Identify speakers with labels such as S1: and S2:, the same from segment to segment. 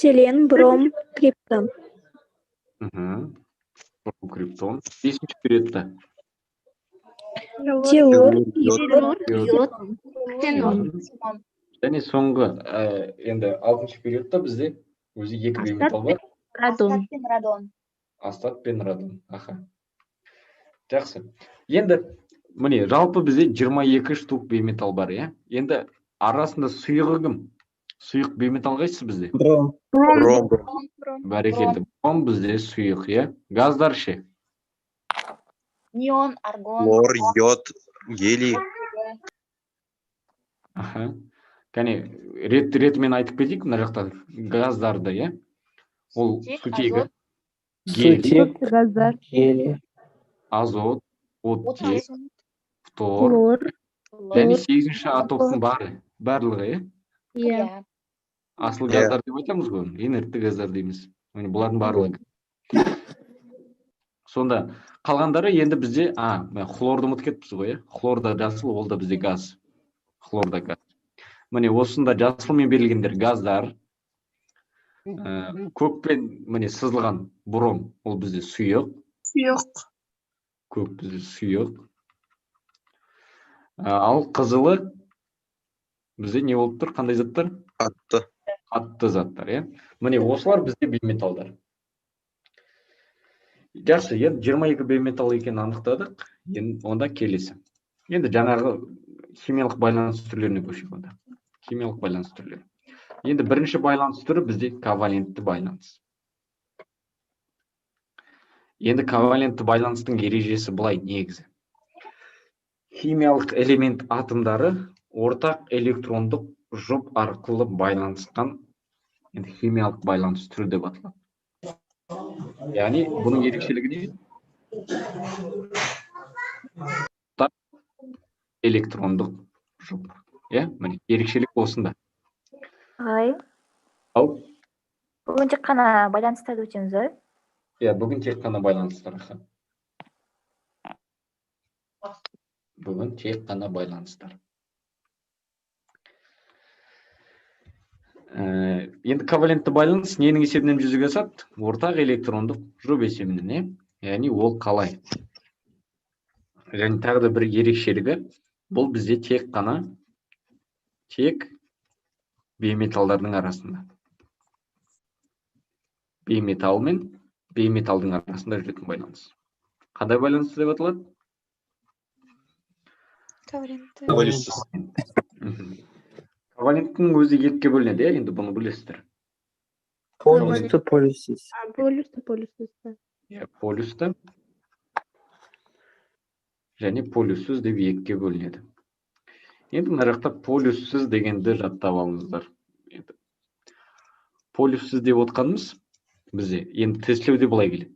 S1: Селен, бром, криптон.
S2: Бром, криптон. Бесінші периодта.
S1: Телур,
S3: Йод, ксенон.
S2: Және соңғы енді 6-шы периодта бізде өзі екі бейметал бар.
S3: Радон.
S2: Астат пен радон. Жақсы. Енді міне жалпы бізде 22 штук бейметал бар, иә? Енді арасында сұйығы кім? Сұйық бейметал қайсысы бізде?
S4: Бром.
S2: Бәрекелді. Бром бізде сұйық, иә? Газдар ше?
S5: Неон, аргон.
S4: Хлор, йод, гелий.
S2: Кәне, ретімен айтып кетейік, мына жақта газдарды, иә? Ол сутегі,
S4: Сутек,
S1: газдар,
S4: гелий.
S2: азот, оттек, фтор,
S1: хлор,
S2: және 8-ші атоптың барлығы, иә?
S1: иә.
S2: Асыл газдар деп айтамыз ғой, инертті газдар дейміз. Бұлардың барлығы. Сонда қалғандары енді бізде, хлорды ұмытып кетіппіз ғой, иә? Хлорда жасыл, ол да бізде газ. Хлорда газ. Міне осында жасылмен берілгендер газдар. Көкпен міне сызылған бром, ол бізде сұйық. Көк бізде сұйық. Ал қызылы бізде не болып тұр? Қандай заттар? Қатты заттар, иә? Міне осылар бізде бейметалдар. Жақсы, енді 22 бейметал екенін анықтадық. Енді онда келесі. Енді жаңағы химиялық байланыс түрлеріне көшейік онда. Химиялық байланыс түрлері. Енді бірінші байланыс түрі бізде ковалентті байланыс. Енді ковалентті байланыстың ережесі былай негізі. Химиялық элемент атомдары ортақ электрондық жұп арқылы байланысқан химиялық байланыс түрі деп аталады. Яғни бұның ерекшелігі не? Электрондық жұп. Міне ерекшелік осында.
S5: Бүгін тек қана байланыстарды өтеміз, ой?
S2: Бүгін тек қана байланыстар. Бүгін тек қана байланыстар. Енді ковалентті байланыс ненің есебінен жүзеге асады? Ортақ электрондық жұп есебінен, яғни ол қалай? Және тағы да бір ерекшелігі, бұл бізде тек бейметалдардың арасында. Бейметал мен бейметалдың арасында жүретін байланыс. Қандай байланыс деп аталады?
S4: Полюссіз.
S2: Коваленттің өзі екіге бөлінеді, енді бұны білесіздер.
S4: Полюсті, полюссіз.
S2: Полюсті және полюссіз деп екіге бөлінеді. Енді мына жақта полюссіз дегенді жаттап алыңыздар. Полюссіз деп отқанымыз бізде енді тестілеуде былай келеді.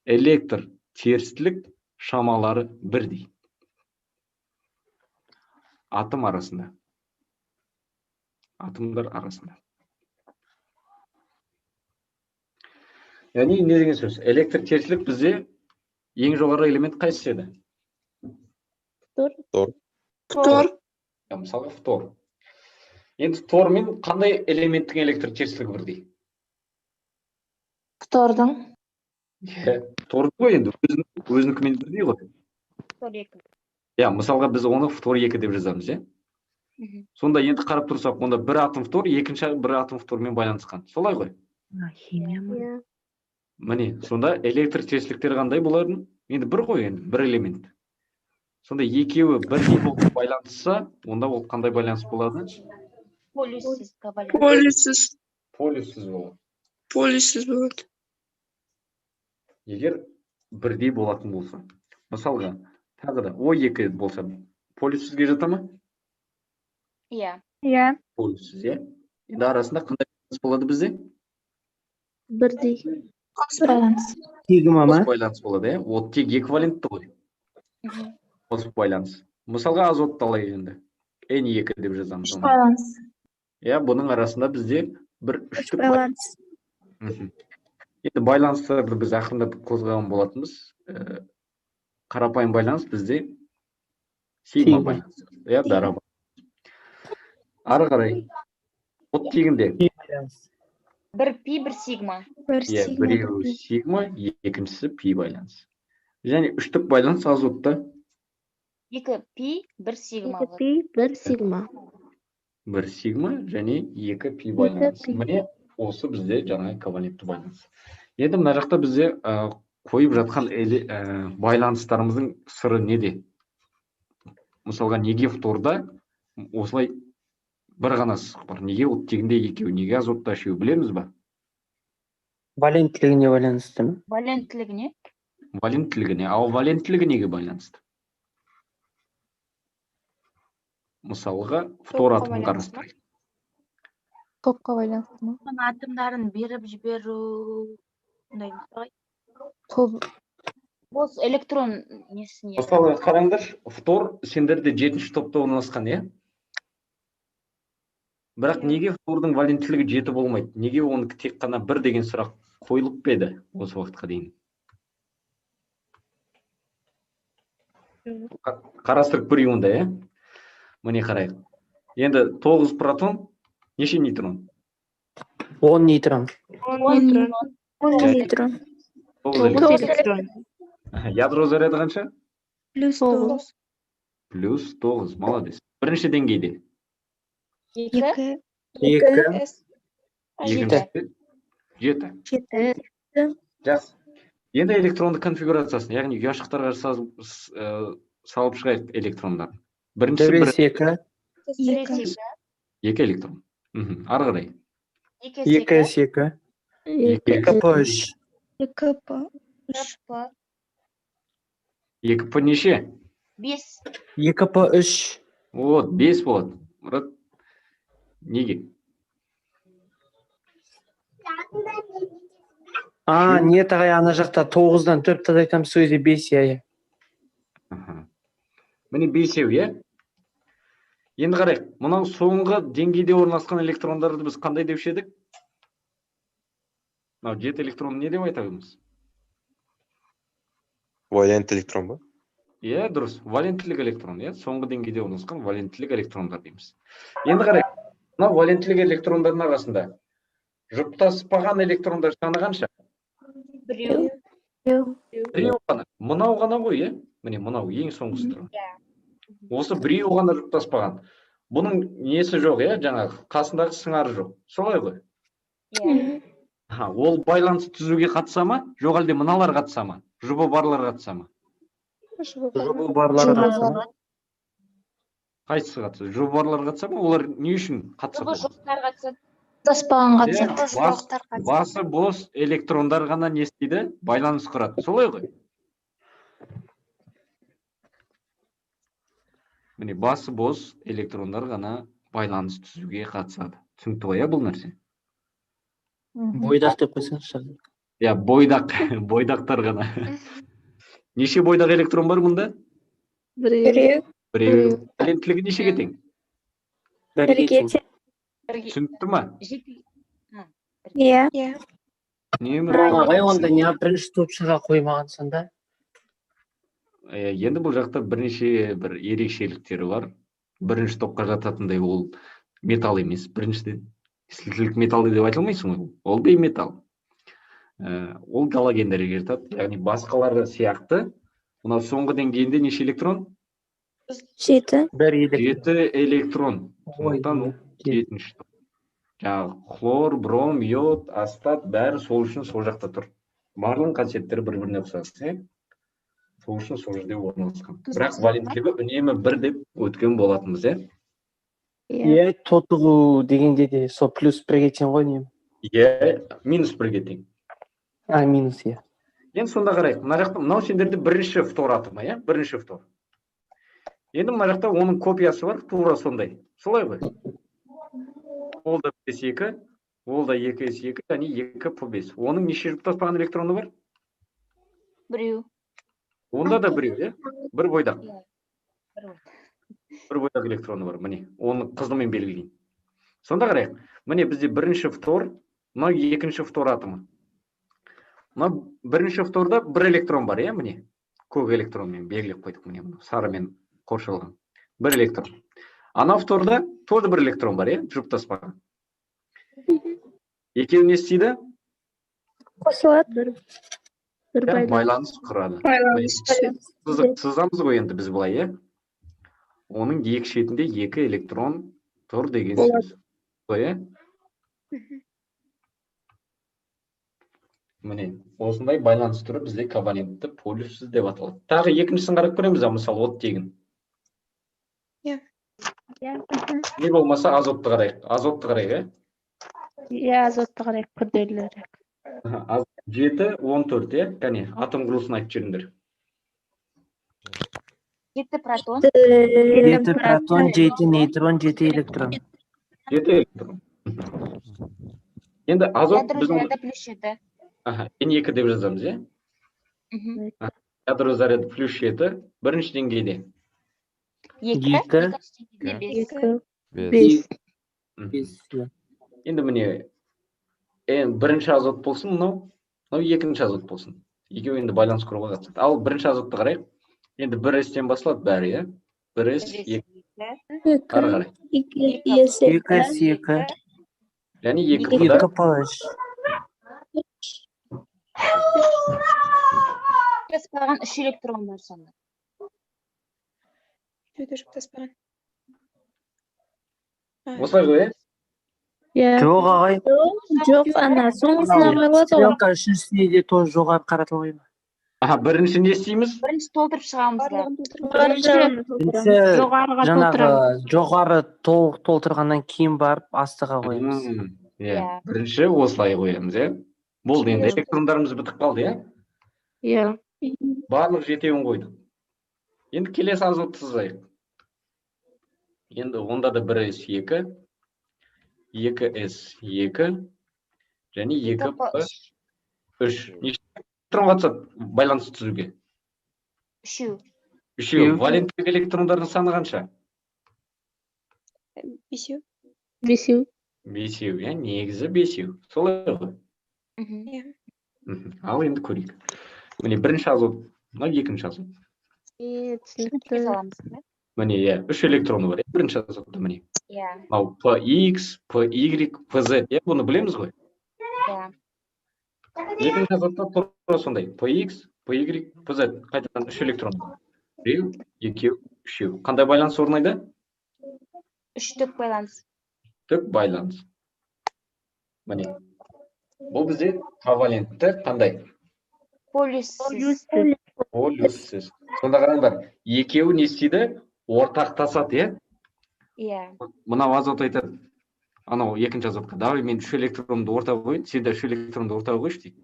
S2: Электр терістілік шамалары бірдей. Атомдар арасында. Яғни не деген сөз? Электр терістілік бізде ең жоғары элемент қайсысы еді?
S4: Фтор.
S2: Мысалға фтор. Енді фтормен қандай элементтің электр терістілігі бірдей?
S3: Фтордың.
S2: Фтордың ғой енді өзінікімен бірдей ғой.
S5: Фтор 2.
S2: Мысалға біз оны фтор 2 деп жазамыз, иә? Сонда енді қарап тұрсақ, онда бір атом фтор, екінші бір атом фтормен байланысқан. Солай ғой? Міне, сонда электр терістіліктері қандай болардың? Енді бір ғой, енді бір элемент. Сонда екеуі бірдей болып байланысса, онда ол қандай байланыс болады?
S6: Полюссіз болады.
S2: Егер бірдей болатын болса. Мысалға, тағы да O2 болса, полюссізге жата ма?
S5: Иә.
S2: Полюссіз, иә? Енді арасында қандай байланыс болады бізде?
S1: Бірдей.
S3: Қос байланыс.
S2: Қос байланыс болады, иә? Оттек эквивалентті ғой. Қос байланыс. Мысалға азотты алайық енді. N2 деп жазамыз.
S3: Үш байланыс.
S2: Бұның арасында бізде бір үштік
S1: байланыс.
S2: Енді байланыстарды біз ақырындап қозғаған болатынбыз. Қарапайым байланыс бізде сигма байланыс. Дара байланыс. Ары қарай оттегінде
S3: Bir пи, bir сигма.
S2: Иә, біреуі сигма, екіншісі пи байланыс. Және үштік байланыс азотта
S3: 2 пи, bir сигма var.
S1: Pi, bir sigma.
S2: бір сигма және екі пи байланыс.
S1: пи.
S2: Міне осы бізде жаңа ковалентті байланыс. Енді мына жақта бізде қойып жатқан байланыстарымыздың сыры неде? Мысалға, неге фторда осылай бір ғана сызық бар? Неге оттегінде екеу? Неге азотта үшеу? Білеміз ба?
S4: Valentlігіне байланысты ма?
S3: Valentlігіне.
S2: Валенттілігіне. Ал валенттілігі неге байланысты? Мысалға, фтор атомын қарастырайық.
S6: Топқа байланысты ма?
S3: Атомдарын беріп жіберу.
S6: Топ
S3: Бос электрон несіне.
S2: Мысалы, қараңдар, фтор сендерде 7-ші топта орналасқан, иә? Бірақ неге фтордың валенттілігі 7 болмайды? Неге оны тек қана 1 деген сұрақ қойылып беді осы уақытқа дейін? Қарастырып көрейік онда, иә? Міне қарайық. Енді 9 протон, неше нейтрон?
S4: 10 нейтрон.
S1: 10 нейтрон.
S2: 9
S1: электрон.
S2: Ядро заряды қанша?
S1: Плюс 9.
S2: Плюс 9, молодец. Бірінші деңгейде.
S3: 2.
S4: 2.
S2: Екіншісі 7.
S1: 7.
S2: Жақсы. Енді электронды конфигурациясын, яғни ұяшықтарға салып шығайық электрондарын. Біріншісі
S4: 2.
S2: 2 электрон. Ары қарай.
S4: 2 2. 2 по 3.
S1: 2 по
S2: 2 по неше?
S3: 5.
S4: 2 по 3.
S2: Вот, 5 болады. Мұрат, неге?
S4: Нет ағай, ана жақта 9-дан 4 айтамыз, сол жерде 5, иә.
S2: Міне 5-еу, иә? Енді қарайық, мынау соңғы деңгейде орналасқан электрондарды біз қандай деп едік? Мынау 7 электрон не деп айтамыз?
S7: Валент электрон ба?
S2: Иә, дұрыс. Валенттілік электрон, иә? Соңғы деңгейде орналасқан валенттілік электрондар дейміз. Енді қарайық, мынау валенттілік электрондардың арасында жұптаспаған электрондар саны қанша? Біреу ғана. Мынау ғана ғой, иә? Міне мынау ең соңғысы тұр. Осы біреу ғана жұптаспаған. Бұның несі жоқ, иә? Жаңағы қасындағы сыңары жоқ. Солай ғой? Ол байланыс түзуге қатыса ма? Жоқ әлде мыналар қатыса ма? Жұбы барлар қатыса ма?
S4: Жұбы барлар қатыса ма?
S2: Қайсысы қатыса? Жұбы барлар қатыса ма? Олар не үшін қатысады?
S3: Жұбы жоқтар қатысады.
S6: Таспаған қатысады.
S2: Басы бос электрондар ғана не істейді? Байланыс құрады. Солай ғой? Міне, басы бос электрондар ғана байланыс түзуге қатысады. Түсінікті ғой, бұл нәрсе?
S4: Бойдақ деп қойсаңызшы.
S2: Иә, бойдақтар ғана. Неше бойдақ электрон бар мұнда?
S1: Біреу.
S2: Валенттілігі нешеге тең?
S4: Бірге тең.
S2: Түсінікті ма?
S1: Иә.
S4: Ағай, онда не бірінші топшыға қоймаған сонда?
S2: Енді бұл жақта бірнеше бір ерекшеліктері бар. Бірінші топқа жататындай ол металл емес. Біріншіден сілтілік металл деп айтылмайсың ғой. Ол бейметалл. Ол галогендерге жатады. Яғни басқалары сияқты. Мына соңғы деңгейінде неше электрон?
S1: 7.
S2: 7 электрон. Сондықтан ол 7-ші топ. Жаңағы хлор, бром, йод, астат бәрі сол үшін сол жақта тұр. Барлық қасиеттері бір-біріне ұқсас, сол үшін сол жерде орналасқан. Бірақ валенттілігі үнемі 1 деп өткен болатынбыз,
S4: Иә, тотығу дегенде де сол плюс 1-ге тең ғой, не?
S2: Иә, минус 1-ге тең.
S4: Минус, иә.
S2: Енді сонда қарайық. Мына жақта, мынау сендерде бірінші фтор атомы, бірінші фтор. Енді мына жақта оның копиясы бар, тура сондай. Солай ғой? Ол да 2, ол да 2s2, және 2 по 5. Оның неше жұптаспаған электроны бар?
S3: Біреу.
S2: Онда да біреу, бір бойдақ. Бір бойдақ электроны бар, міне. Оны қызылмен белгілейін. Сонда қарайық. Міне бізде бірінші фтор, мынау екінші фтор атомы. Мына бірінші фторда 1 электрон бар, міне. Көк электронмен белгілеп қойдық, міне, сарымен қоршалған. 1 электрон. Ана фторда тоже 1 электрон бар, жұптаспаған. Екеуі не істейді?
S1: Қосылады. Бір
S2: Байланыс құрады. Сызамыз ғой енді біз былай, е? Оның екі шетінде екі электрон тұр деген сөз. Солай, е? Міне, осындай байланыс түрі бізде ковалентті полюссіз деп аталады. Тағы екіншісін қарап көреміз, мысалы оттегін. Не болмаса азотты қарайық. Азотты қарайық, е?
S1: азотты қарайық, күрделірек.
S2: 7, 14, е? Кәне, атом құрылысын айтып жүріңдер.
S3: 7 протон.
S4: 7 протон, 7 нейтрон, 7 электрон.
S2: 7 электрон. Енді азот
S3: Ядро
S2: біздің
S3: заряда плюс 7.
S2: N2 деп жазамыз, е? Ядро заряды плюс 7, бірінші деңгейде.
S3: 2.
S4: Екі.
S3: Екінші деңгейде 5.
S2: Енді міне, бірінші азот болсын, мынау екінші азот болсын. Екеуі енді байланыс құруға қатысады. Ал бірінші азотты қарайық. Енді 1S-тен басылады бәрі, е? 1S, 2. Ары қарай.
S4: 2S2.
S2: Яғни 2
S4: 2 PH.
S3: Таспаған 3 электрон бар сонда.
S2: Осылай ғой, е?
S4: Жоқ, ағай.
S1: Жоқ, ана, соңғысына қойылады ғой.
S4: Стрелка үшіншісіне де тоже жоғары қаратылған.
S2: Бірінші не істейміз?
S3: Бірінші толтырып шығамыз да.
S4: Бірінші жаңағы жоғары толық толтырғаннан кейін барып астыға қоямыз.
S2: Бірінші осылай қоямыз, е? Болды, енді электрондарымыз бітіп қалды, е? Барлық 7-еуін қойдық. Енді келесі азотты сызайық. Енді онда да 1S2, 2S2, және 2P3. Неше электрон қатысады байланыс түзуге?
S3: 3.
S2: 3. Валенттік электрондардың саны қанша?
S1: 5.
S2: 5, я негізі 5. Солай ғой. Ал енді көрейік. Міне бірінші азот, мынау екінші азот. Міне, 3 электроны бар. Бірінші азотта міне. Мынау PX, PY, PZ. Бұны білеміз ғой? Екінші азотта тұр сондай. PX, PY, PZ. Қайтадан 3 электрон. 1, 2, 3. Қандай байланыс орнайды?
S3: 3-тік байланыс.
S2: Тік байланыс. Міне. Бұл бізде ковалентті қандай?
S3: Полюссіз.
S2: Полюссіз. Сонда қараңдар, екеуі не істейді? Ортақтасады, е? Мынау азот айтады. Анау екінші азотқа. Давай мен 3 электронды ортаға қойын, сен де 3 электронды ортаға қойшы дейді.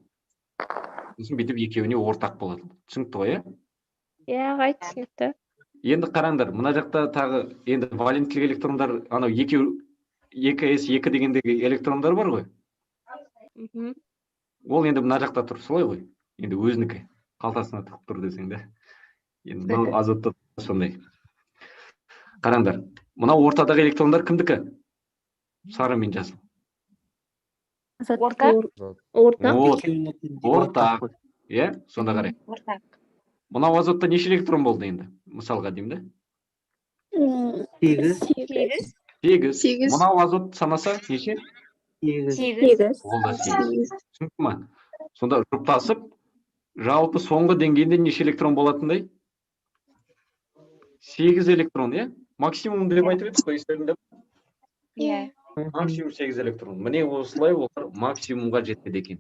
S2: Сосын бүйтіп екеуіне ортақ болады. Түсінікті ғой, е?
S1: Ағай, түсінікті.
S2: Енді қараңдар, мына жақта тағы енді валенттік электрондар, анау 2S2 дегендегі электрондар бар ғой? Ол енді мына жақта тұр, солай ғой? Енді өзінікі қалтасына тығып тұр десең де. Енді бұл азотта сондай. Қараңдар, мынау ортадағы электрондар кімдікі? Сары мен жасыл.
S3: Ортақ.
S2: Ортақ. Е? Сонда қарай.
S3: Ортақ.
S2: Мынау азотта неше электрон болды енді? Мысалға деймін де?
S4: 8.
S2: 8. Мынау азот санаса неше?
S3: 8.
S2: Ол да 8. Түсінікті ма? Сонда жұптасып, жалпы соңғы деңгейінде неше электрон болатындай? 8 электрон, е? Максимум деп айтып еді, қойыстарында? Максимум 8 электрон. Міне осылай олар максимумға жетеді екен.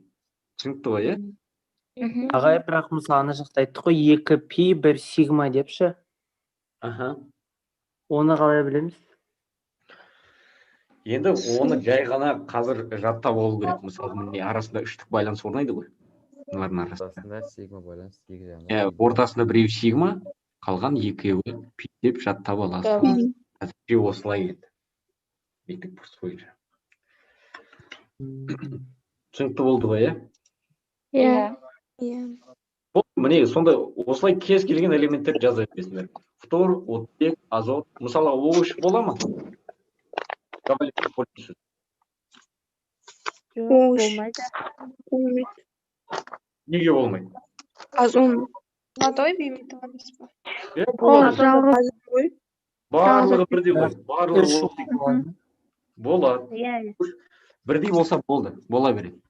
S2: Түсінікті ғой, е?
S4: Ағай, бірақ мысалы ана жақта айттық қой, 2π 1 сигма депші. Оны қалай білеміз?
S2: Енді оны жай ғана қазір жаттап алу керек. Мысалы, міне арасында үштік байланыс орнайды ғой. Олардың арасында.
S7: Ортасында сигма байланыс екі жағынан.
S2: Ортасында біреу сигма, қалған екеуі пи деп жаттап аласыз. Әзірше осылай еді. Мектеп курс бойынша. Түсінікті болды ғой, е? Міне, сонда осылай кез келген элементтер жаза бересіңдер. Фтор, оттек, азот. Мысалы, O3 бола ма? Неге болмайды?
S1: Озон.
S6: Водой бейметі емес па?
S2: Барлығы бірдей ғой. Барлығы болады. Бірдей болса болды, бола береді.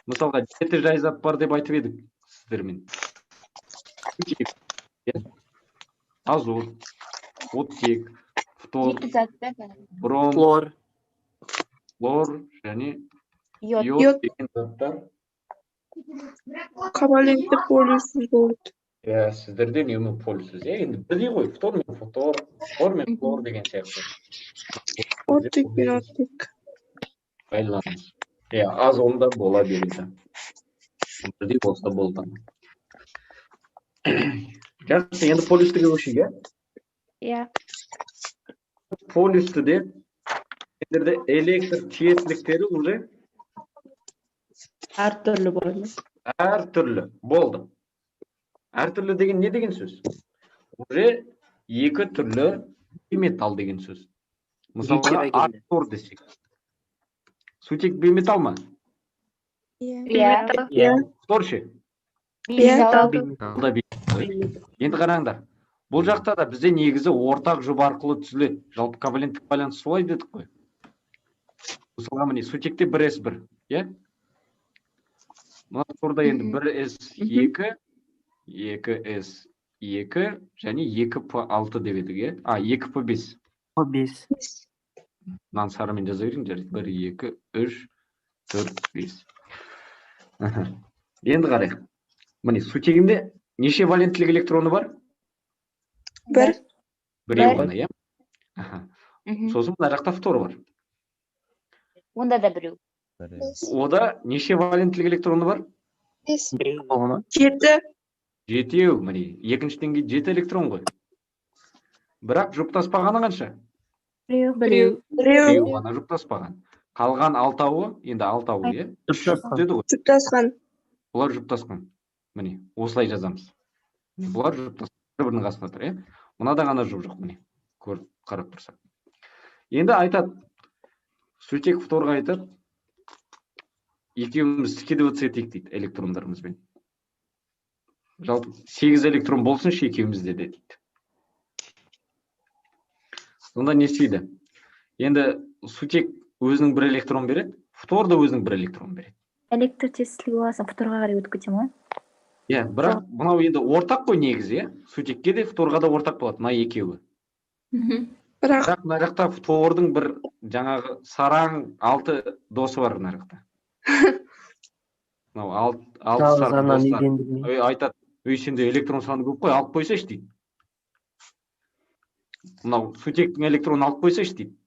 S2: Мысалға, 7 жай зат бар деп айтып едік сіздермен. Сутек, азот, оттек, фтор,
S3: Жеті зат да бар.
S2: бром,
S4: Флор.
S2: хлор және
S3: Йод.
S2: йод деген заттар.
S6: Ковалентті полюссіз болады.
S2: Сіздерде үнемі полюссіз. Енді бірдей ғой, фтор мен фтор, хлор мен хлор деген сияқты.
S6: Оттек пен оттек.
S2: Байланыс. Аз онда бола береді. Бірдей болса болды. Жақсы, енді полюстіге көшейік,
S1: Иә.
S2: Полюстіде сендерде электр тиесіліктері уже
S1: Әртүрлі болады.
S2: әртүрлі болды. Әртүрлі деген не деген сөз? Уже екі түрлі бейметалл деген сөз. Мысалға, артор десек. Сутек бейметалл ма?
S3: Иә.
S2: Фтор ше?
S3: Бейметалл.
S2: Бұл да бейметалл. Енді қараңдар. Бұл жақта да бізде негізі ортақ жұп арқылы түзіледі. Жалпы коваленттік байланыс солай дедік қой. Мысалға, міне сутекте 1s1, иә? Мына фторда енді 1s2, 2s2 және 2p6 деп едік, иә? 2p5.
S4: P5.
S2: Мынаны сарымен жаза беріңдер. 1, 2, 3, 4, 5. Енді қарайық. Міне сутегінде неше валенттілік электроны бар?
S6: Бір.
S2: Біреу ғана, иә?
S3: Мгм.
S2: Сосын мына жақта фтор бар.
S3: Онда да біреу.
S2: Ода неше валенттілік электроны бар?
S4: Біреу болма.
S6: 7.
S2: 7, міне. Екінші деңгей 7 электрон ғой. Бірақ жұптаспағаны қанша?
S5: Біреу.
S6: Біреу.
S2: Біреу ғана жұптаспаған. Қалған 6-ы, енді 6-ы, иә?
S4: Жұптасқан.
S2: Деді ғой.
S6: Жұптасқан.
S2: Бұлар жұптасқан. Міне, осылай жазамыз. Бұлар жұптасқан. Бір-бірінің қасында тұр, иә? Мынада ғана жұп жоқ, міне. Көріп, қарап тұрсақ. Енді айтады, сутек фторға айтады, екеуміз скидываться етейік дейді электрондарымызбен. Жалпы 8 электрон болсыншы екеумізде де дейді. Сонда не істейді? Енді сутек өзінің бір электрон береді, фтор да өзінің бір электрон береді.
S5: Электр тестілігі боласың, фторға қарай өтіп кете ма?
S2: Иә, бірақ мынау енді ортақ қой негізі, иә? Сутекке де фторға да ортақ болады, мына екеуі.
S6: Бірақ
S2: Бірақ мына жақта фтордың бір жаңағы сараң 6 досы бар мына жақта. Мынау 6 сары
S4: Жалғаннан
S2: достар.
S4: неден білмеймін.
S2: Айтады, сенде электрон саны көп қой, алып қойсайшы дейді. Мынау сутектің электронын алып қойсайшы дейді.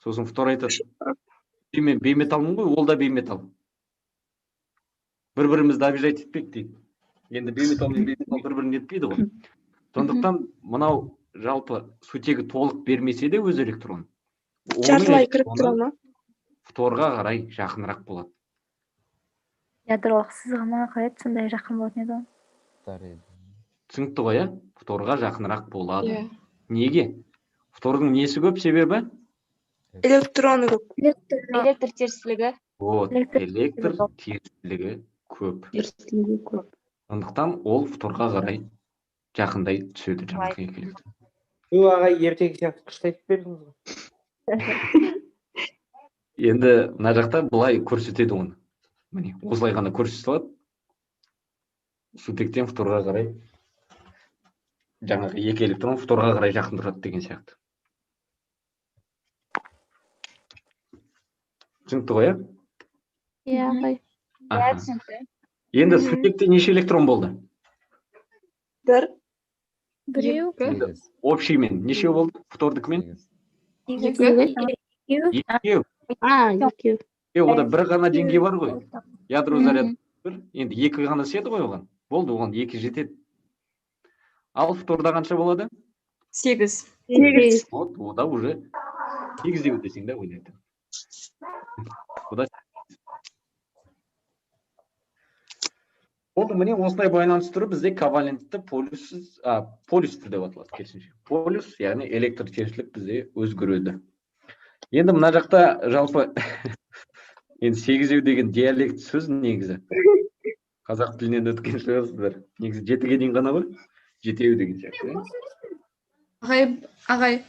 S2: Сосын фтор айтады, мен бейметалмын ғой, ол да бейметалл. Бір-бірімізді обижать етпек дейді. Енді бейметалл мен бейметалл бір-бірін етпейді ғой. Сондықтан мынау жалпы сутегі толық бермесе де өз электронын.
S6: жартылай кіріп тұра ма?
S2: Фторға қарай жақынырақ болады.
S5: Ядролық сызығына қарай сондай жақын болатын еді ғой.
S2: Түсінікті ғой, иә? Фторға жақынырақ болады.
S6: Иә.
S2: Неге? Фтордың несі көп себебі?
S6: Электроны көп.
S3: Электр терістілігі.
S2: Вот,
S5: Электр
S2: электр терістілігі көп.
S1: Ерсілігі көп.
S2: Сондықтан ол фторға қарай жақындай түседі жаңағы екі электрон.
S4: Ағай, ертегі сияқты күшті айтып бердіңіз ғой.
S2: Енді мына жақта былай көрсетеді оны. Міне, осылай ғана көрсете алады. Сутектен фторға қарай жаңағы екі электрон фторға қарай жақын тұрады деген сияқты. Түсінікті ғой, иә?
S1: Иә, ағай.
S3: Иә, түсінікті.
S2: Енді сутекте неше электрон болды?
S6: Бір.
S1: Біреу.
S2: Общиймен неше болды? Фтордікімен?
S5: Екеу.
S2: Екеу.
S1: Екеу.
S2: Ода бір ғана деңгей бар ғой. Ядро заряд бір. Енді екі ғана седі ғой оған. Болды, оған екі жетеді. Ал фторда қанша болады?
S6: 8.
S2: Вот, ода уже 8 деп өтесің да ойлайды. Ода Болды, міне осылай байланыстыру бізде ковалентті полюсті деп аталады керісінше. Полюс, яғни электр терістілік бізде өзгереді. Енді мына жақта жалпы енді сегізеу деген диалект сөз негізі. Қазақ тілінен өткен шығарсыздар. Негізі 7-ге дейін ғана ғой? Жетеу деген сияқты.
S6: Ағай.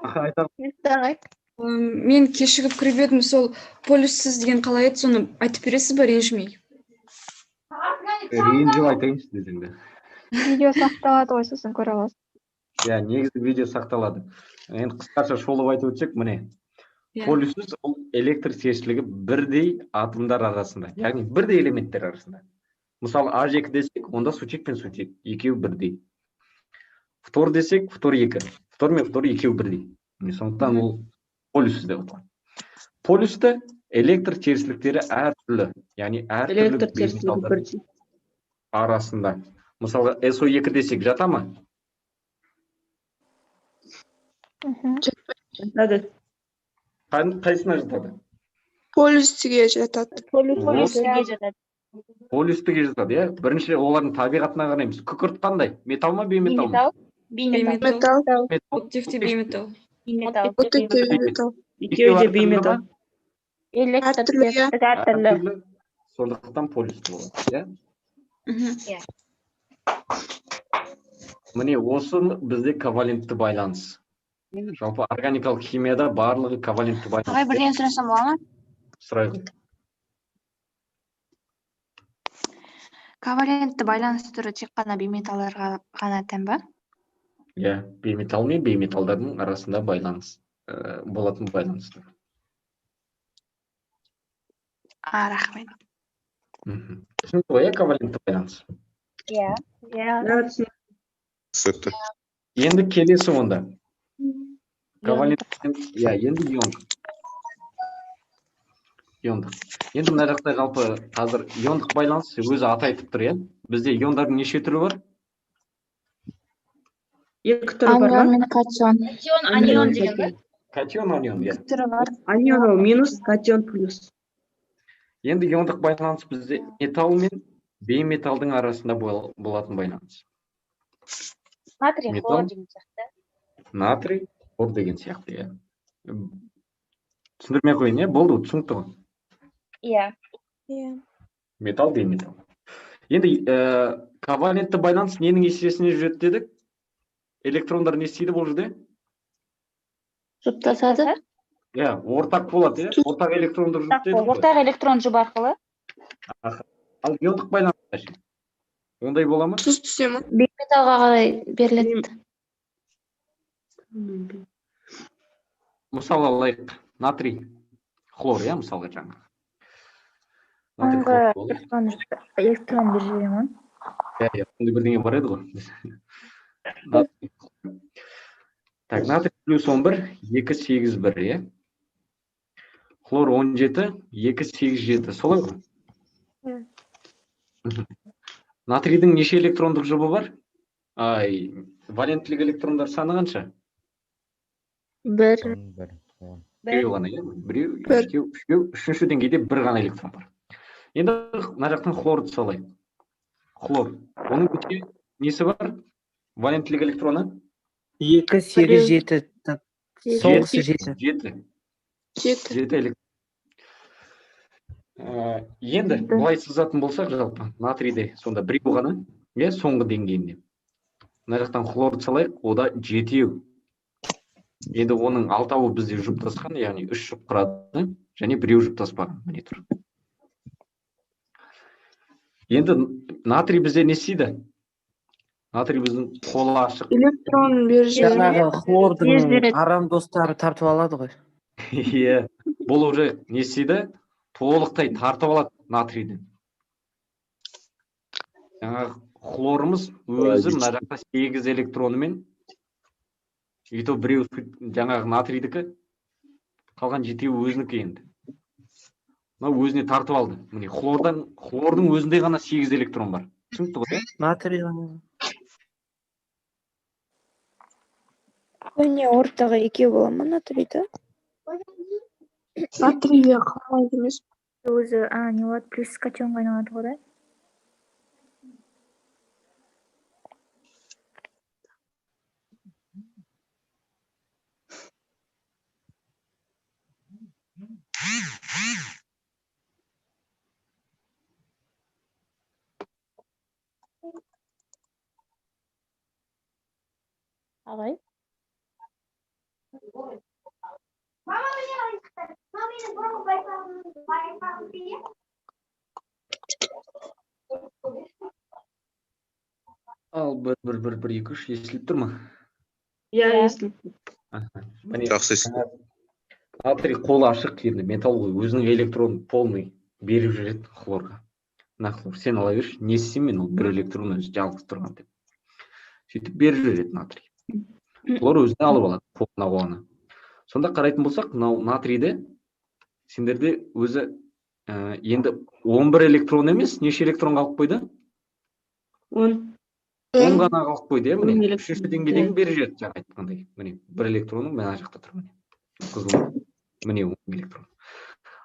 S2: Айта
S6: Мен кешігіп кіріп едім, сол полюссіз деген қалай еді, соны айтып бересіз ба ренжімей?
S2: ренжіп айтайыншы десеңді.
S5: Видео сақталады ғой, сосын көре аласыз.
S2: Иә, негізі видео сақталады. Енді қысқаша шолып айтып өтсек, міне. Полюссіз ол электр терістілігі бірдей атомдар арасында, яғни бірдей элементтер арасында. Мысалы А2 десек, онда сутек пен сутек екеуі бірдей. Фтор десек, фтор 2. Фтор мен фтор екеуі бірдей. Сондықтан ол полюссіз деп аталады. Полюсті электр терістіліктері әртүрлі, яғни әртүрлі металдар арасында. Мысалы SO2 десек жата ма? Қайсына жатады?
S6: Полюстіге жатады.
S3: Полюске жатады.
S2: Полюстіге жатады, иә. Бірінші олардың табиғатына қараймыз. Күкірт қандай? Металл ма, бейметалл ма?
S3: Бейметалл.
S6: Металл.
S3: Бейметалл.
S6: Оттекте бейметалл.
S3: Бейметалл.
S6: Екеуі де бейметалл.
S3: Электр
S6: Әртүрлі, иә.
S3: терістігі әртүрлі.
S2: Әртүрлі. Сондықтан полюсті болады, иә. Міне осы бізде ковалентті байланыс. Жалпы органикалық химияда барлығы ковалентті байланыс.
S3: Ағай, бірден сұрасам бола ма?
S2: Сұрай ғой.
S3: Ковалентті байланыс түрі тек қана бейметалларға ғана тән ба?
S2: Иә, бейметалл мен бейметалдардың арасында байланыс болатын байланыстар.
S3: Рахмет.
S2: Түсінікті ғой, иә, ковалентті байланыс.
S3: Иә.
S8: Түсінікті.
S2: Енді келесі онда. Иә, енді иондық. Енді мына жақта жалпы қазір иондық байланыс өзі аты айтып тұр, иә. Бізде иондардың неше түрі бар?
S6: Екі түрі бар ма?
S1: Анион мен катион.
S3: Анион деген ба?
S2: Катион, анион, иә.
S3: Түрі бар.
S6: Анион минус, катион плюс.
S2: Енді иондық байланыс бізде металл мен бейметалдың арасында болатын байланыс.
S3: Натрий, хлор деген сияқты.
S2: Натрий, хлор деген сияқты, иә. Түсіндірмей қойын, иә? Болды, түсінікті ғой.
S3: Иә.
S2: Металл, бейметалл. Енді ковалентті байланыс ненің есесіне жүреді дедік? Электрондар не істейді бұл жерде?
S1: Жұптасады.
S2: Иә, ортақ болады, иә? Ортақ электрондар жұптайды ғой.
S3: Ортақ электрон жұбы арқылы.
S2: Ал иондық байланыс ше? Ондай бола ма?
S6: Тұз түсе ма?
S1: Бейметалға қарай беріледі.
S2: Мысалы алайық, натрий, хлор, иә, мысалға жаңа.
S5: Онғы электрон бір жібере ма?
S2: Иә, сондай бірдеңе бар еді ғой. Так, натрий плюс 11, 2, 8, 1, иә? Хлор 17, 2, 8, 7, солай ғой? Натрийдің неше электрондық жұбы бар? Валентлік электрондар саны қанша?
S1: Бір.
S2: Біреу ғана, иә? Біреу, екеу, үшеу, үшінші деңгейде бір ғана электрон бар. Енді мына жақтан хлорды салайық. Хлор. Оның несі бар? Валентлік электроны?
S4: 2, 8, 7. Соңғысы 7.
S2: 7 электрон. Енді былай сызатын болсақ, жалпы натрийде сонда біреу ғана, иә, соңғы деңгейінде. Мына жақтан хлорды салайық, ода 7. Енді оның 6-ы бізде жұптасқан, яғни 3 жұп құрады, және біреу жұптаспаған. Міне тұр. Енді натрий бізде не істейді? Натрий біздің қолы ашық.
S6: Электрон беріп
S4: Жаңағы хлордың арам достары тартып алады ғой.
S2: Иә, бұл уже не істейді? Толықтай тартып алады натрийден. Жаңағы хлорымыз өзі мына жақта 8 электронымен, ето біреу жаңағы натрийдікі, қалған 7-еу өзінікі енді. Мына өзіне тартып алды. Міне хлордың өзінде ғана 8 электрон бар. Түсінікті ғой?
S4: Натрий ғана.
S5: Не ортаға екеу бола ма натрийді?
S6: Натрийге қалмайды емес.
S5: Өзі, не болады, плюс катионға айналады ғой, да?
S1: Ағай.
S2: Ал 1,1,1,2,3 естіліп тұр ма?
S6: Иә,
S5: Иә.
S6: естіліп.
S2: Міне,
S8: Жақсы естіліп.
S2: натрий қолы ашық, енді металл ғой, өзінің электронын полный беріп жүреді хлорға. Мына хлор, сен ала берші, не істеймін мен, ол бір электрон өзі жалғыз тұрған деп. Сөйтіп беріп жүреді натрий. Хлор өзіне алып алады, қолына қолына. Сонда қарайтын болсақ, мынау натрийде сендерде өзі енді 11 электрон емес, неше электрон қалып қойды?
S6: 10.
S2: 10 ғана қалып қойды, иә, міне.
S6: электрон,
S2: Үшінші деңгейдегі беріп жүреді, жаңа айтқандай. Міне, бір электроның мына жақта тұр, міне. Қызыл, міне 10 электрон.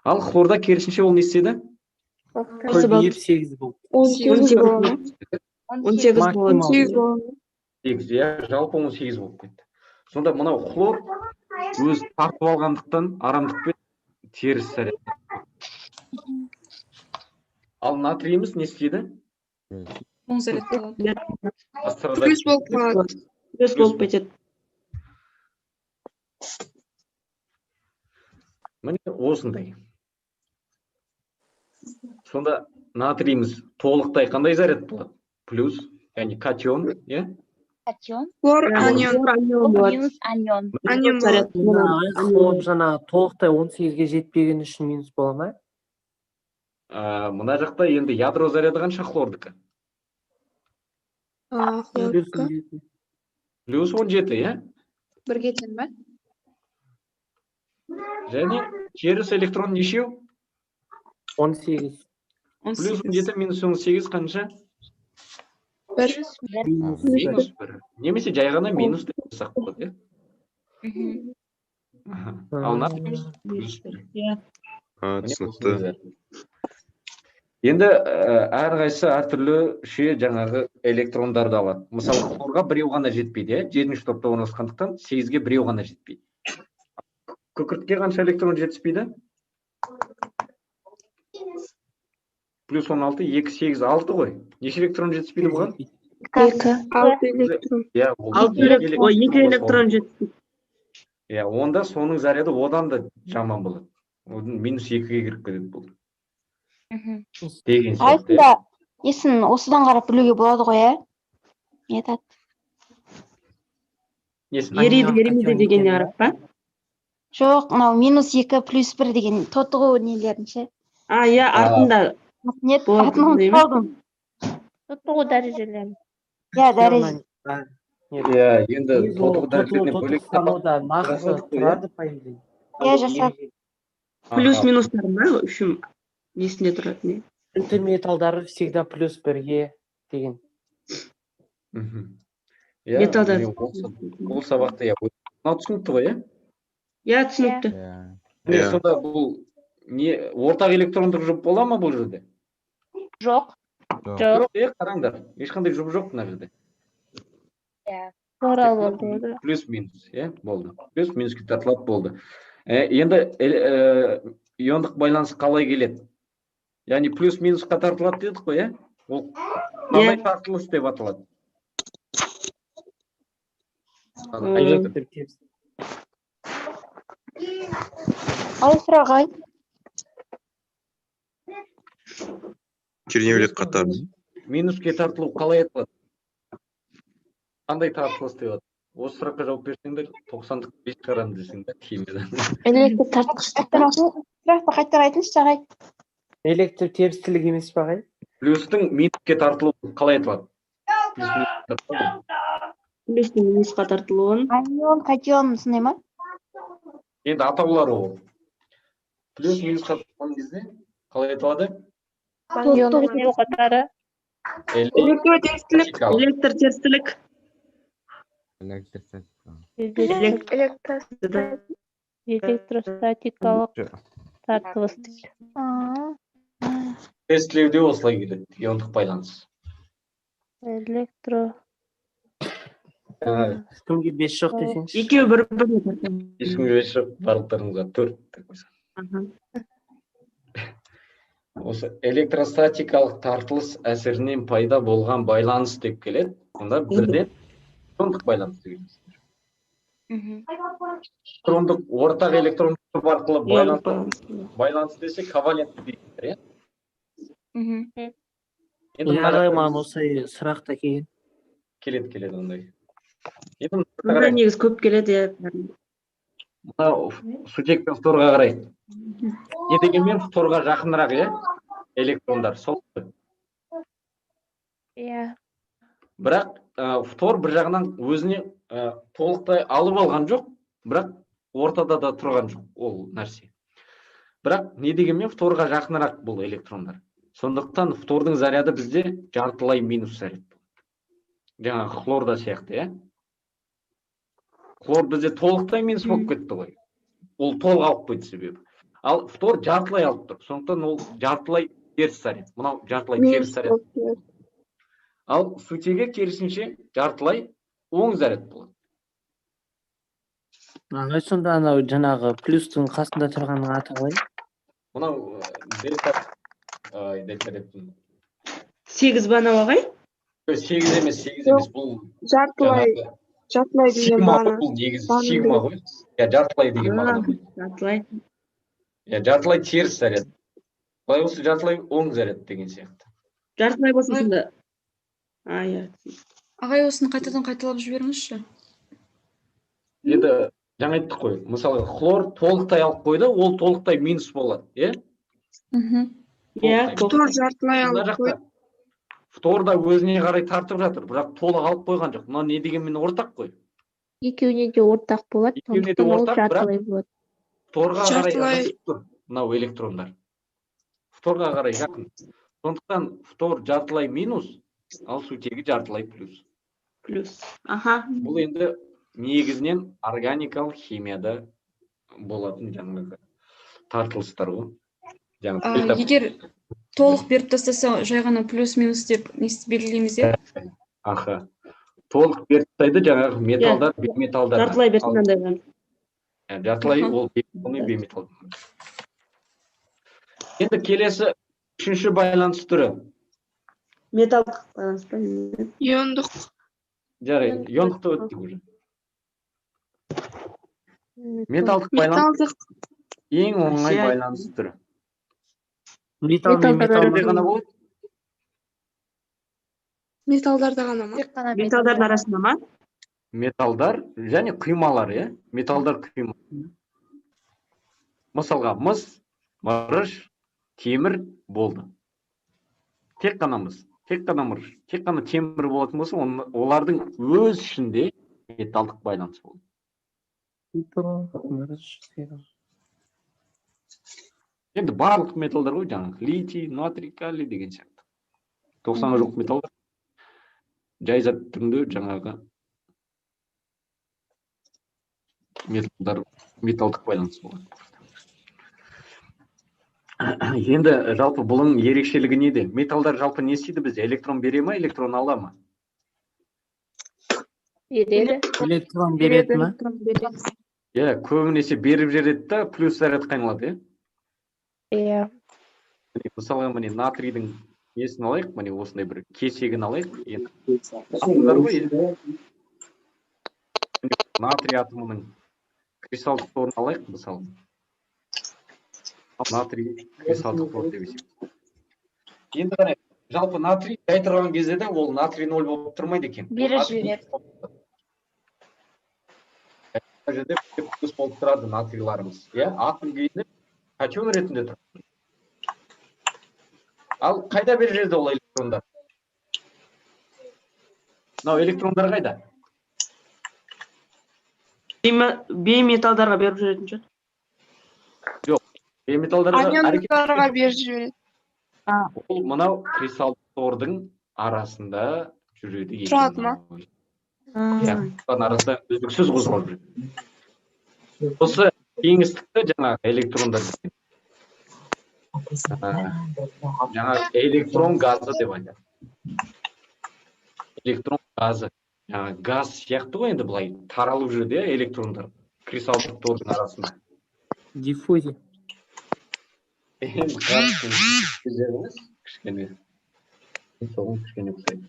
S2: Ал хлорда керісінше ол не істеді?
S4: Көбейіп 8 болды.
S6: 18 болады. 18 болады.
S4: Максимум.
S6: 8 болады.
S2: 8, иә, жалпы 18 болып кетті. Сонда мынау хлор өз тартып алғандықтан арамдықпен теріс заряд. Ал натрийіміз не істейді?
S6: Оң заряд болады.
S2: Астарада
S6: Плюс болып қалады. Плюс болып кетеді.
S2: міне осындай. Сонда натрийіміз толықтай қандай заряд болады? Плюс, яғни катион, иә?
S3: Катион.
S6: Хлор, анион.
S3: Минус анион.
S6: Анион заряд.
S4: Хлор жаңағы толықтай 18-ге жетпеген үшін минус бола ма?
S2: Мына жақта енді ядро заряды қанша хлордікі?
S6: Хлордікі.
S2: Плюс 17, иә?
S6: Бірге тең ба?
S2: Және теріс электрон нешеу?
S4: 18.
S2: Плюс 17 минус 18 қанша?
S6: Бір.
S2: Минус 1. Немесе жай ғана минус деп жазсақ болады, иә? Ал натрийіміз плюс 1.
S8: Түсінікті.
S2: Енді әрқайсысы әртүрлі жаңағы электрондарды алады. Мысалы, хлорға біреу ғана жетпейді, 7-ші топта орналасқандықтан 8-ге біреу ғана жетпейді. Күкіртке қанша электрон жетіспейді? Плюс 16, 2, 8, 6 ғой. Неше электрон жетіспейді бұған?
S6: 6 электрон.
S2: Иә,
S6: 2 электрон жетті.
S2: Иә, онда соның заряды одан да жаман болады. Минус 2-ге кіріп кетеді бұл. Деген сияқты.
S3: Айсында есін осыдан қарап білуге болады ғой, иә? Не айтады?
S6: Ериді, еримейді деген арап па?
S3: Жоқ, мынау минус 2 плюс 1 деген тотығу нелерінше.
S6: Иә, артында.
S3: Нет,
S6: болады,
S3: атын ұмытып
S6: деймін.
S3: қалдым.
S5: Тотығу дәрежелері.
S3: Иә, дәреже.
S2: Иә, енді тотығы дәрежелеріне бөлек
S4: Тотықсануда нақысы тұрады, по идее.
S3: Иә, жасап.
S6: Плюс минустар ма? Үшім есінде тұрады не?
S4: Үнті металдары всегда плюс 1-ге деген.
S6: Металдар.
S2: Ол сабақты, иә. Мынау түсінікті ғой, иә?
S6: Иә, түсінікті.
S8: Иә.
S2: Сонда бұл ортақ электрондық жұп бола ма бұл жерде?
S5: Жоқ.
S2: Жоқ, қараңдар. Ешқандай жұп жоқ мына жерде.
S5: Хлорал болды.
S2: Плюс минус, иә, болды. Плюс минуске тартылады, болды. Енді иондық байланыс қалай келеді? Яғни плюс минусқа тартылады дедік қой, иә? Ол қандай тартылыс деп аталады?
S3: Ай, сұрағай.
S8: Кернеулер қатары.
S2: Минуске тартылу қалай аталады? Қандай тартылыс деп аталады? Осы сұраққа жауап берсеңдер, 90-дық 5 шығарамын десеңдер, кейіннен.
S3: Электр тартқыштықтан сұрақты қайтар айтыңызшы, Ағай.
S4: Электр терістілік емес па, Ағай?
S2: Плюстың минуске тартылуы қалай аталады?
S6: Плюстің минусқа тартылуын.
S3: Анион, катион, сондай ма?
S2: Енді атаулары ол. Плюс минусқа тартылған кезде қалай аталады?
S5: Тотығу қатары.
S6: Электротерістілік. Электртерістілік.
S5: Электростатикалық тартылыс дейді.
S2: Тестілеуде осылай келеді, иондық байланыс.
S5: Электро.
S4: Кімге 5 жоқ десеңші.
S6: Екеуі бір-біріне тартылады.
S2: Ешкімге жоқ, барлықтарыңызға 4 деп қойсам. Осы электростатикалық тартылыс әсерінен пайда болған байланыс деп келеді. Онда бірден иондық байланыс дегеніміз. электрондық ортақ электрондық топ арқылы байланыс десе ковалентті дейдер, иә? Енді мына
S4: Яғай
S2: жақта
S4: маған осы сұрақта келген.
S2: келеді ондай. Енді мына жаққа
S9: Мұнда
S2: қарайық.
S9: негіз көп келеді.
S2: Мына сутек пен фторға қарайық. Не дегенмен фторға жақынырақ, иә? Электрондар сол.
S5: Иә.
S2: Бірақ фтор бір жағынан өзіне толықтай алып алған жоқ, бірақ ортада да тұрған жоқ ол нәрсе. Бірақ не дегенмен фторға жақынырақ бұл электрондар. Сондықтан фтордың заряды бізде жартылай минус заряд. Жаңағы хлорда сияқты, иә? Хлор бізде толықтай минус болып кетті ғой. Ол толық алып қойды себебі. Ал фтор жартылай алып тұр. Сондықтан ол жартылай теріс заряд. Мынау жартылай теріс заряд. Ал сутегі керісінше жартылай оң заряд болады.
S4: Ағай, сонда анау жаңағы плюстың қасында тұрғанның аты қалай?
S2: Мынау дельта деппін.
S9: 8 ба анау ағай?
S2: 8 емес, бұл
S6: Жартылай деген
S2: сигма ғой,
S6: мағына.
S2: бұл негізі сигма ғой. Я жартылай деген мағына ғой.
S9: Жартылай.
S2: Я жартылай теріс заряд. Былай болса жартылай оң заряд деген сияқты.
S9: Жартылай болсын сонда. Иә.
S6: Ағай, осыны қайтадан қайталап жіберіңізші.
S2: Енді жаңа айттық қой, мысалы хлор толықтай алып қойды, ол толықтай минус болады, иә?
S9: Иә,
S6: Фтор жартылай
S2: Мына
S6: алып
S2: жақта
S6: қойды.
S2: фтор да өзіне қарай тартып жатыр, бірақ толық алып қойған жоқ. Мына не дегенмен ортақ қой.
S1: Екеуіне де ортақ болады,
S2: Екеуіне де
S1: сондықтан ол
S2: ортақ, бірақ
S1: жартылай болады.
S2: Фторға қарай
S6: Жартылай.
S2: ығысып тұр, мынау электрондар. Фторға қарай жақын. Сондықтан фтор жартылай минус, ал сутегі жартылай плюс.
S9: плюс. Аха.
S2: Бұл енді негізінен органикалық химияда болатын жаңағы тартылыстар ғой.
S6: Егер толық беріп тастаса, жай ғана плюс-минус деп белгілейміз, иә?
S2: Аха. Толық беріп тастайды жаңағы металдар, бейметалдар.
S9: Жартылай берсін андай.
S2: Жартылай ол бейметал. Енді келесі үшінші байланыс түрі.
S9: Металдық байланыс па?
S6: Иондық.
S2: Жарайды, иондықты өттік уже. Металдық байланыс ең оңай байланыс түрі.
S4: Металл мен металл
S2: Қандай ғана болады?
S6: Металдарда ғана ма?
S5: Тек қана
S9: Металдардың арасында ма?
S2: Металдар және құймалар, иә? Металдар құйма. Мысалға, мыс, мырыш, темір болды. Тек қана мыс, тек қана мырыш, тек қана темір болатын болса, олардың өз ішінде металдық байланыс болды. Енді барлық металдар ғой, жаңағы литий, натрий, калий деген сияқты. 90-ға жоқ металдар. Жай зат түрінде жаңағы металдық байланыс болады. Енді жалпы бұның ерекшелігі неде? Металдар жалпы не істейді бізде? Электрон бере ма, электрон ала ма?
S1: Береді.
S4: Электрон береді ма?
S2: Иә, көбінесе беріп жібереді да, плюс заряд қайналады,
S1: Иә.
S2: Мысалға, міне натрийдің несін алайық, міне осындай бір кесегін алайық. Енді атомдар ғой, натрий атомының кристалдық торын алайық, мысалы. Натрий кристалдық тор деп есептейміз. Енді қарайық, жалпы натрий жай тұрған кезде де ол натрий 0 болып тұрмайды екен.
S5: беріп жібереді.
S2: Бұл жерде плюс болып тұрады натрийларымыз. Атом күйінде катион ретінде тұр. Ал қайда беріп жүреді ол электрондар? Мынау электрондар қайда?
S9: Бейметалдарға беріп жүретін шығар.
S2: Жоқ, бейметалдарға
S6: Аниондықтарға беріп жібереді.
S2: Ол мынау кристалдық тордың арасында жүреді.
S6: Тұрады ма?
S2: Арасында үздіксіз қозғалып жүреді. Осы кеңістікті жаңағы электрондар жаңағы электрон газы деп айтады. Электрон газы. Жаңағы газ сияқты ғой, енді былай таралып жүреді, электрондар кристалдық тордың арасында.
S4: Диффузия.
S2: Кішкене ұқсайды.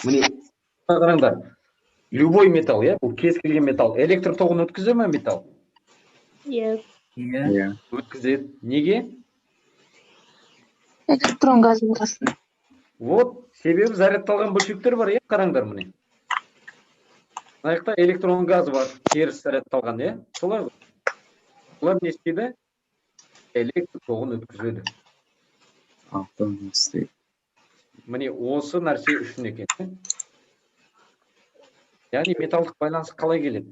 S2: Міне, қараңдар. Любой металл, иә? Бұл кез келген металл. Электр тоғын өткізе ме металл?
S1: Иә.
S4: Иә.
S2: Өткізеді. Неге?
S3: Электрон газы болғасын.
S2: Вот, себебі зарядталған бөлшектер бар, иә? Қараңдар міне. Мына жақта электрон газы бар, теріс зарядталған, иә? Солай ғой. Олар не істейді? Электр тоғын өткізеді. Міне осы нәрсе үшін екен. Яғни металдық байланыс қалай келеді?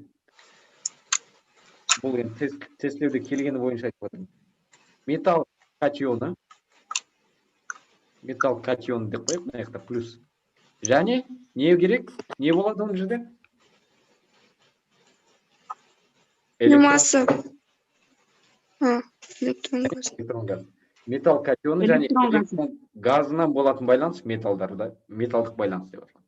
S2: Бұл енді тестілеуде келгені бойынша айтып отырмын. Металл катионы деп қойып, мына жақта плюс. Және не керек? Не болады оның жерде?
S6: Масса. Электрон газ.
S2: Электрон газ. Металл катионы және электрон газынан болатын байланыс металдарда, металдық байланыс деп аталады.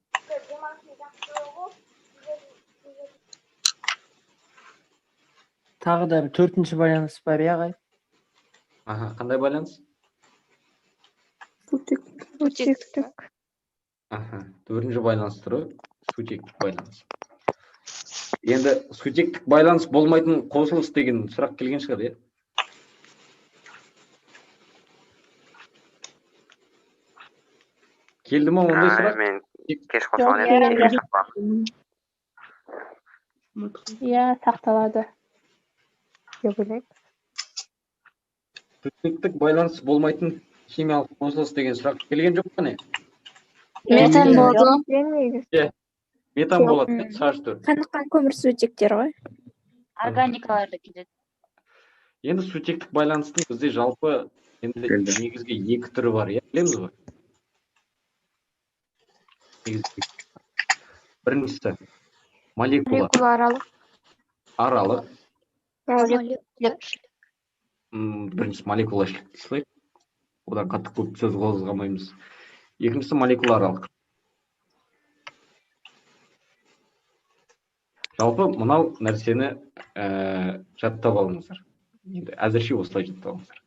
S4: Тағы да бір төртінші байланыс бар, иә ағай?
S2: Аха, қандай байланыс?
S5: Сутектік.
S2: Аха, төртінші байланыс түрі сутектік байланыс. Енді сутектік байланыс болмайтын қосылыс деген сұрақ келген шығар, иә? Келді ма ондай сұрақ?
S10: Мен кеш
S1: Жоқ,
S10: қосылған едім.
S1: Иә, сақталады. Деп ойлаймын.
S2: Сутектік байланыс болмайтын химиялық қосылыс деген сұрақ келген жоқ па не?
S3: Метан болды.
S1: Негізі.
S2: Метан болады, H4.
S5: Қаныққан көмірсутектер ғой.
S3: Органикаларды келеді.
S2: Енді сутектік байланыстың бізде жалпы енді негізгі екі түрі бар, иә? Білеміз ғой? Біріншісі молекула аралық. Біріншісі молекула ішілік. Одан қатты көп сөз қозғамаймыз. Екіншісі молекула аралық. Жалпы мынау нәрсені жаттап алыңыздар. Енді әзірше осылай жаттап алыңыздар.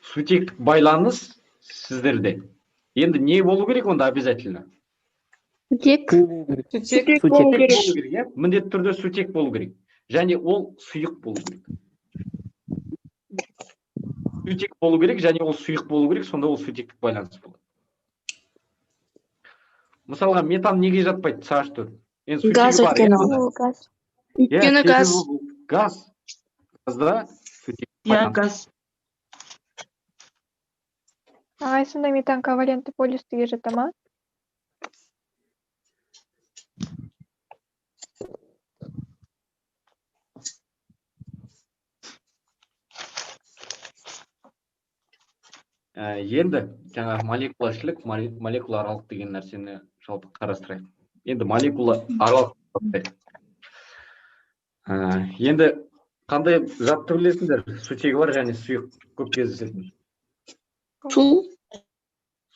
S2: Сутектік байланыс сіздерде. Енді не болу керек онда обязательно?
S1: Сутек.
S2: Міндетті түрде сутек болу керек. Және ол сұйық болу керек. Сутек болу керек, және ол сұйық болу керек, сонда ол сутектік байланыс болады. Мысалға, метан неге жатпайды? H4.
S6: Газ өйткені. Өйткені газ.
S2: Газ. Газда сутектік
S9: Иә,
S2: байланыс.
S9: газ.
S5: Ағай, сонда метан ковалентті полюстіге жата ма?
S2: Енді жаңа молекула ішілік, молекула аралық деген нәрсені жалпы қарастырайық. Енді молекула аралық. Енді қандай затты білесіңдер? Сутегі бар және сұйық көп кездесетін.
S6: Су.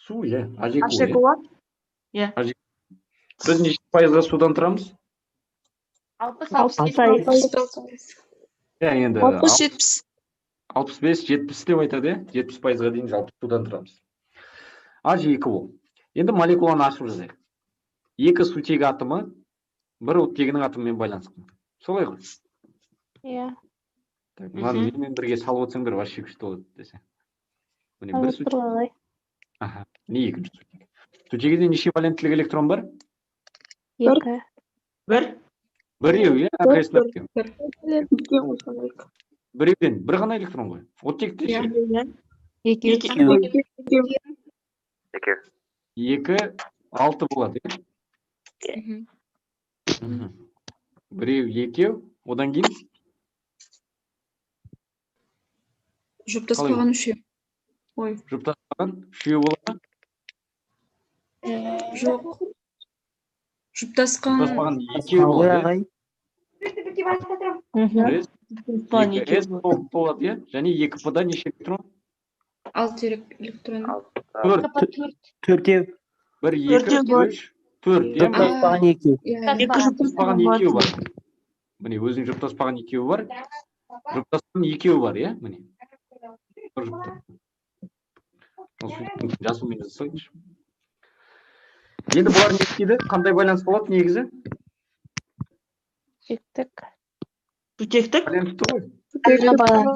S2: Су, иә.
S9: H2O. Иә.
S2: Біз неше пайызға судан тұрамыз?
S6: 60-70.
S2: Енді
S6: 60-70.
S2: 65-70 деп айтады, 70%-ға дейін жалпы судан тұрамыз. H2O. Енді молекуланы ашып жазайық. Екі сутегі атомы бір оттегінің атомымен байланысқан. Солай ғой?
S1: Иә.
S2: Мынаны менімен бірге салып өтсеңдер, вообще күшті болады десе. Міне бір сутек. Аха, не екінші сутек? Сутегіде неше валенттілік электрон бар?
S1: Екі.
S2: Біреу, иә? Әрқайсысында
S9: Бір.
S2: біреуден бір ғана электрон ғой. Оттекте ше? Екі, 6 болады, иә? Біреу, екеу, одан кейін?
S6: Жұптаспаған үшеу. Ой.
S2: Жұптаспаған үшеу болады?
S6: Жоқ. Жұптасқан
S2: екеу болады,
S4: Ағай.
S2: S болады, иә? Және 2P-да неше электрон?
S6: 6 электрон.
S4: 4.
S2: 1, 2, 3, 4.
S4: Жұптаспаған екеу.
S2: Жұптаспаған екеу бар. Міне, өзінің жұптаспаған екеу бар. Жұптасқан екеу бар, иә? Міне. Жасыл мен жасайыншы. Енді бұлар не істейді? Қандай байланыс болады негізі?
S1: Сутектік.
S9: Сутектік?
S2: Валентті ғой.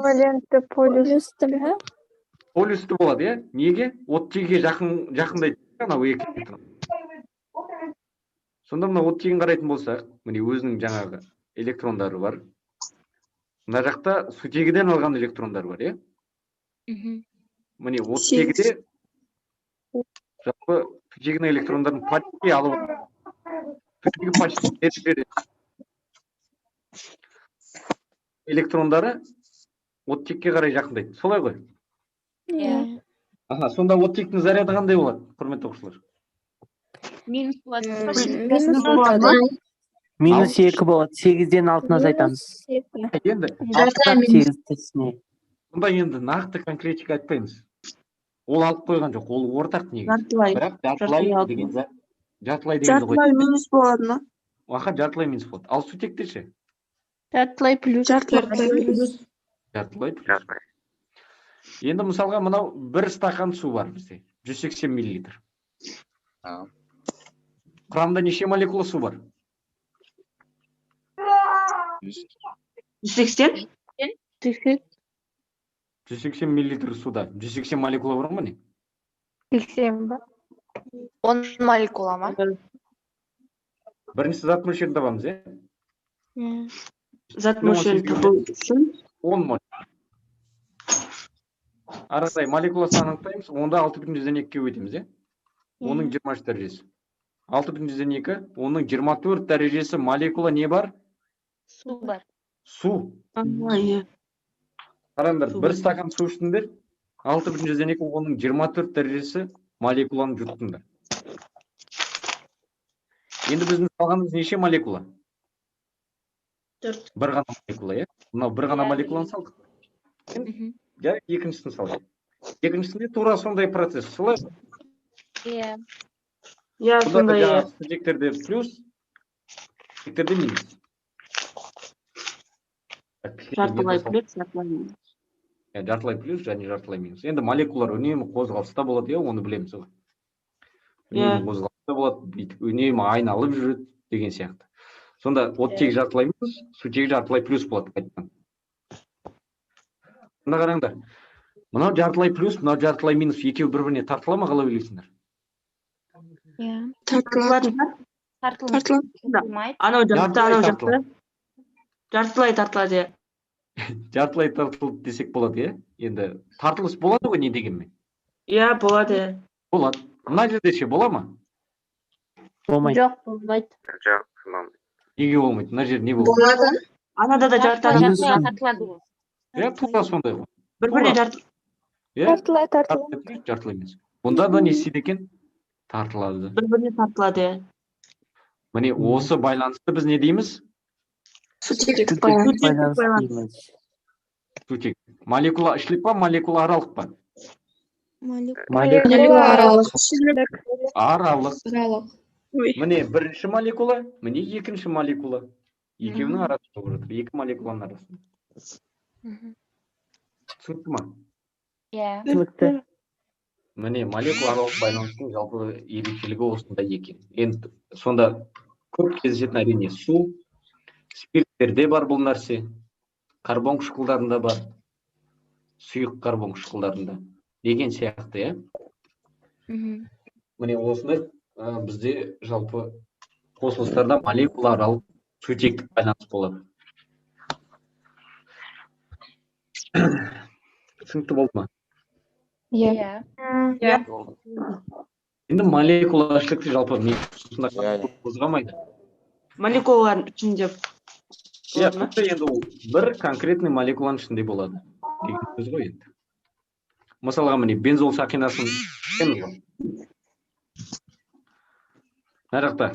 S5: Валентті полюсті ме?
S2: Полюсті болады, иә? Неге? Оттегіге жақындайды анау екі электрон. Сонда мына оттегін қарайтын болсақ, міне өзінің жаңағы электрондары бар. Мына жақта сутегіден алған электрондар бар, иә? Міне оттегіде жалпы сутегінің электрондарын почти алып отыр. Сутегі почти беріп береді. Электрондары оттекке қарай жақындайды. Солай ғой?
S1: Иә.
S2: Аха, сонда оттектің заряды қандай болады, құрметті оқушылар?
S1: Минус болады.
S4: Минус 2 болады. 8-ден 6-ны азайтамыз.
S2: Енді,
S4: 8-тесіне.
S2: сонда енді нақты конкретика айтпаймыз. Ол алып қойған жоқ, ол ортақ негізі.
S9: Жартылай.
S2: Бірақ жартылай деген жартылай деген ғой.
S9: Жартылай минус болады ма?
S2: Аха, жартылай минус болады. Ал сутекте ше?
S1: Жартылай плюс.
S2: Жартылай плюс. Енді мысалға мынау бір стақан су бар бізде. 180 мл. Құрамында неше молекула су бар?
S9: 180?
S2: 180 мл суда. 180 молекула бар ма не?
S5: 80 ба?
S11: 10 молекула ма?
S2: Бірінші зат мөлшерін табамыз, иә?
S9: Зат мөлшерін табу үшін
S2: 10 молекула. Арасай молекула санын анықтаймыз, онда 6,2-ге өтеміз, иә? Оның 23 дәрежесі. 6,2, оның 24 дәрежесі молекула не бар?
S1: Су бар.
S2: Су. Қараңдар, бір стакан су ішсіңдер, 6,2, оның 24 дәрежесі молекуланы жұттыңдар. Енді біздің салғанымыз неше молекула? Бір ғана молекула, иә? Мынау бір ғана молекуланы салдық. Я екіншісін салдық. Екіншісінде тура сондай процесс. Солай?
S1: Иә.
S9: Иә, сондай.
S2: Сутектерде плюс, сутектерде минус.
S9: Жартылай плюс, жартылай минус.
S2: Жартылай плюс және жартылай минус. Енді молекулалар үнемі қозғалыста болады, оны білеміз ғой. Үнемі қозғалыста болады, үнемі айналып жүреді деген сияқты. Сонда оттегі жартылай минус, сутегі жартылай плюс болады қайтадан. Мына қараңдар. Мынау жартылай плюс, мынау жартылай минус екеуі бір-біріне тартыла ма, қалай ойлайсыңдар?
S1: Иә.
S9: Тартылады. Анау жақта, анау жақта. Жартылай тартылады.
S2: Жартылай тартылды десек болады, иә? Енді тартылыс болады ғой, не дегенмен?
S9: Иә, болады.
S2: Болады. Мына жерде ше бола ма?
S4: Болмайды.
S1: Жоқ, болмайды.
S10: Жоқ, болмайды.
S2: Неге болмайды? Мына жер не болады?
S9: Болады. Анада да жартылай.
S1: Тартылады ғой.
S2: Иә, тура сондай ғой.
S9: Бір-біріне жартылай.
S5: Тартылай, тартылай.
S2: Жартылай емес. Онда да не істейді екен? Тартылады.
S9: Бір-біріне тартылады.
S2: Міне осы байланысты біз не дейміз?
S9: Сутектік
S4: байланыс.
S2: Сутек. Молекула ішлік па, молекула аралық па?
S9: Молекула аралық.
S2: Аралық. Міне бірінші молекула, міне екінші молекула. Екеуінің арасында болып жатыр. Екі молекуланың арасында. Түсінікті ма?
S1: Иә.
S4: Түсінікті.
S2: Міне молекула аралық байланыстың жалпы ерекшелігі осында екен. Енді сонда көп кездесетін әрине су, спирттерде бар бұл нәрсе, карбон қышқылдарында бар, сұйық карбон қышқылдарында деген сияқты, иә? Міне осындай бізде жалпы қосылыстарда молекула аралық сутектік байланыс болады. Түсінікті болды ма?
S1: Иә.
S2: Енді молекулашылықты жалпы микросында қозғамайды.
S9: Молекулалардың ішінде.
S2: Иә, енді ол бір конкретный молекуланың ішінде болады. Деген сөз ғой енді. Мысалға міне бензол сақинасын мына жақта.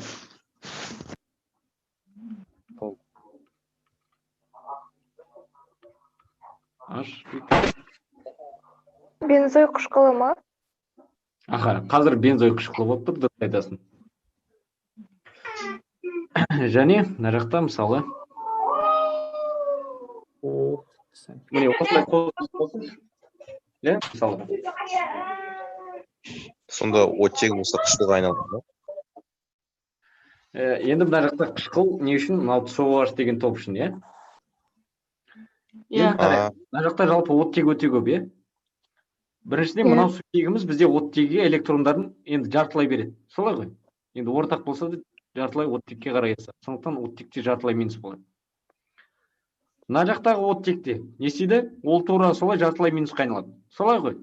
S5: Бензой қышқылы ма?
S2: Аха, қазір бензой қышқылы болып тұр, дұрыс айтасың. Және мына жақта мысалы міне осындай қосылыс. Иә, мысалы.
S8: Сонда оттегі болса қышқылға айналады ма?
S2: Енді мына жақта қышқыл не үшін? Мынау SOH деген топ үшін, иә?
S9: Иә.
S2: Енді қарай, мына жақта жалпы оттегі өте көп, иә? Біріншіден, мынау сутегіміз бізде оттегіге электрондарын енді жартылай береді. Солай ғой? Енді ортақ болса да жартылай оттекке қарай аса. Сондықтан оттекте жартылай минус болады. Мына жақтағы оттекте не істейді? Ол тура солай жартылай минусқа айналады. Солай ғой?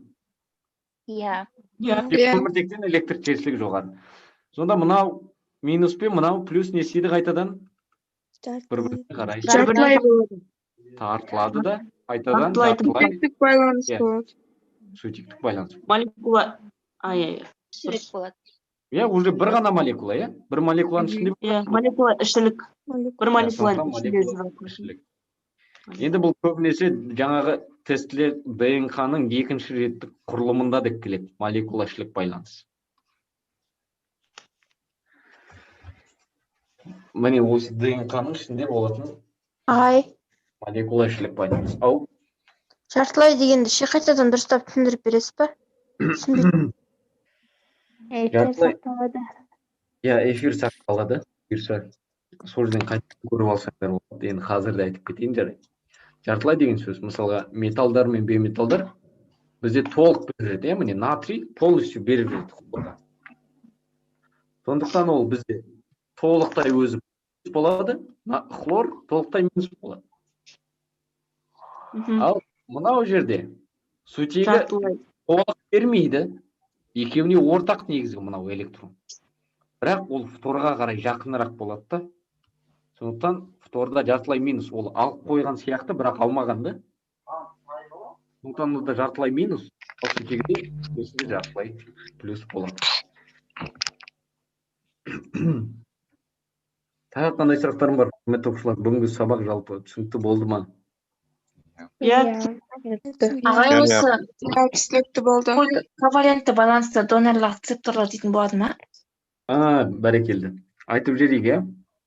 S1: Иә.
S2: Көміртектен электр тиесілігі жоғары. Сонда мынау минус пен мынау плюс не істейді қайтадан? Бір-біріне қарай
S9: Жартылай болады.
S2: тартылады да қайтадан
S9: Жартылай
S2: жартылай
S6: Сутектік байланыс
S2: Иә.
S6: болады.
S2: сутектік байланыс.
S9: Молекула. Ай.
S1: Шірік болады.
S2: Иә, уже бір ғана молекула, иә? Бір молекуланың ішінде
S9: Иә, молекула ішілік. Бір молекуланың
S2: сондықтан
S9: ішінде
S2: молекула
S9: жүреді.
S2: ішілік. Енді бұл көбінесе жаңағы тестілер ДНК-ның екінші реттік құрылымында деп келеді, молекула ішілік байланыс. Міне осы ДНК-ның ішінде болатын
S3: Ағай,
S2: молекула ішілік байланыс. Ау,
S3: жартылай дегенді қайтадан дұрыстап түсіндіріп бересіз ба? Түсінбедім.
S2: Жартылай.
S5: сақталады.
S2: иә, эфир сақталады. Бұйырса, сол жерден қайтып көріп алсаңдар болады. Енді қазір де айтып кетейін, жарайды. Жартылай деген сөз, мысалға, металдар мен бейметалдар бізде толық беріледі, иә, міне натрий полностью беріледі хлорға. Сондықтан ол бізде толықтай өзі плюс болады, хлор толықтай минус болады. Ал мынау жерде сутегі
S9: Жартылай.
S2: толық бермейді. Екеуіне ортақ негізгі мынау электрон. Бірақ ол фторға қарай жақынырақ болады да. Сондықтан фторда жартылай минус, ол алып қойған сияқты, бірақ алмаған да. Сондықтан онда жартылай минус, ал сутегде жартылай плюс болады. Тағы қандай сұрақтарым бар? Құрметті оқушылар, бүгінгі сабақ жалпы түсінікті болды ма?
S9: Иә.
S1: Ағай,
S8: Иә,
S1: осы
S6: Түсінікті болды.
S1: ковалентті байланыста донорлар акцепторлар дейтін болады ма?
S2: Бәрекелді. Айтып жіберейік, иә?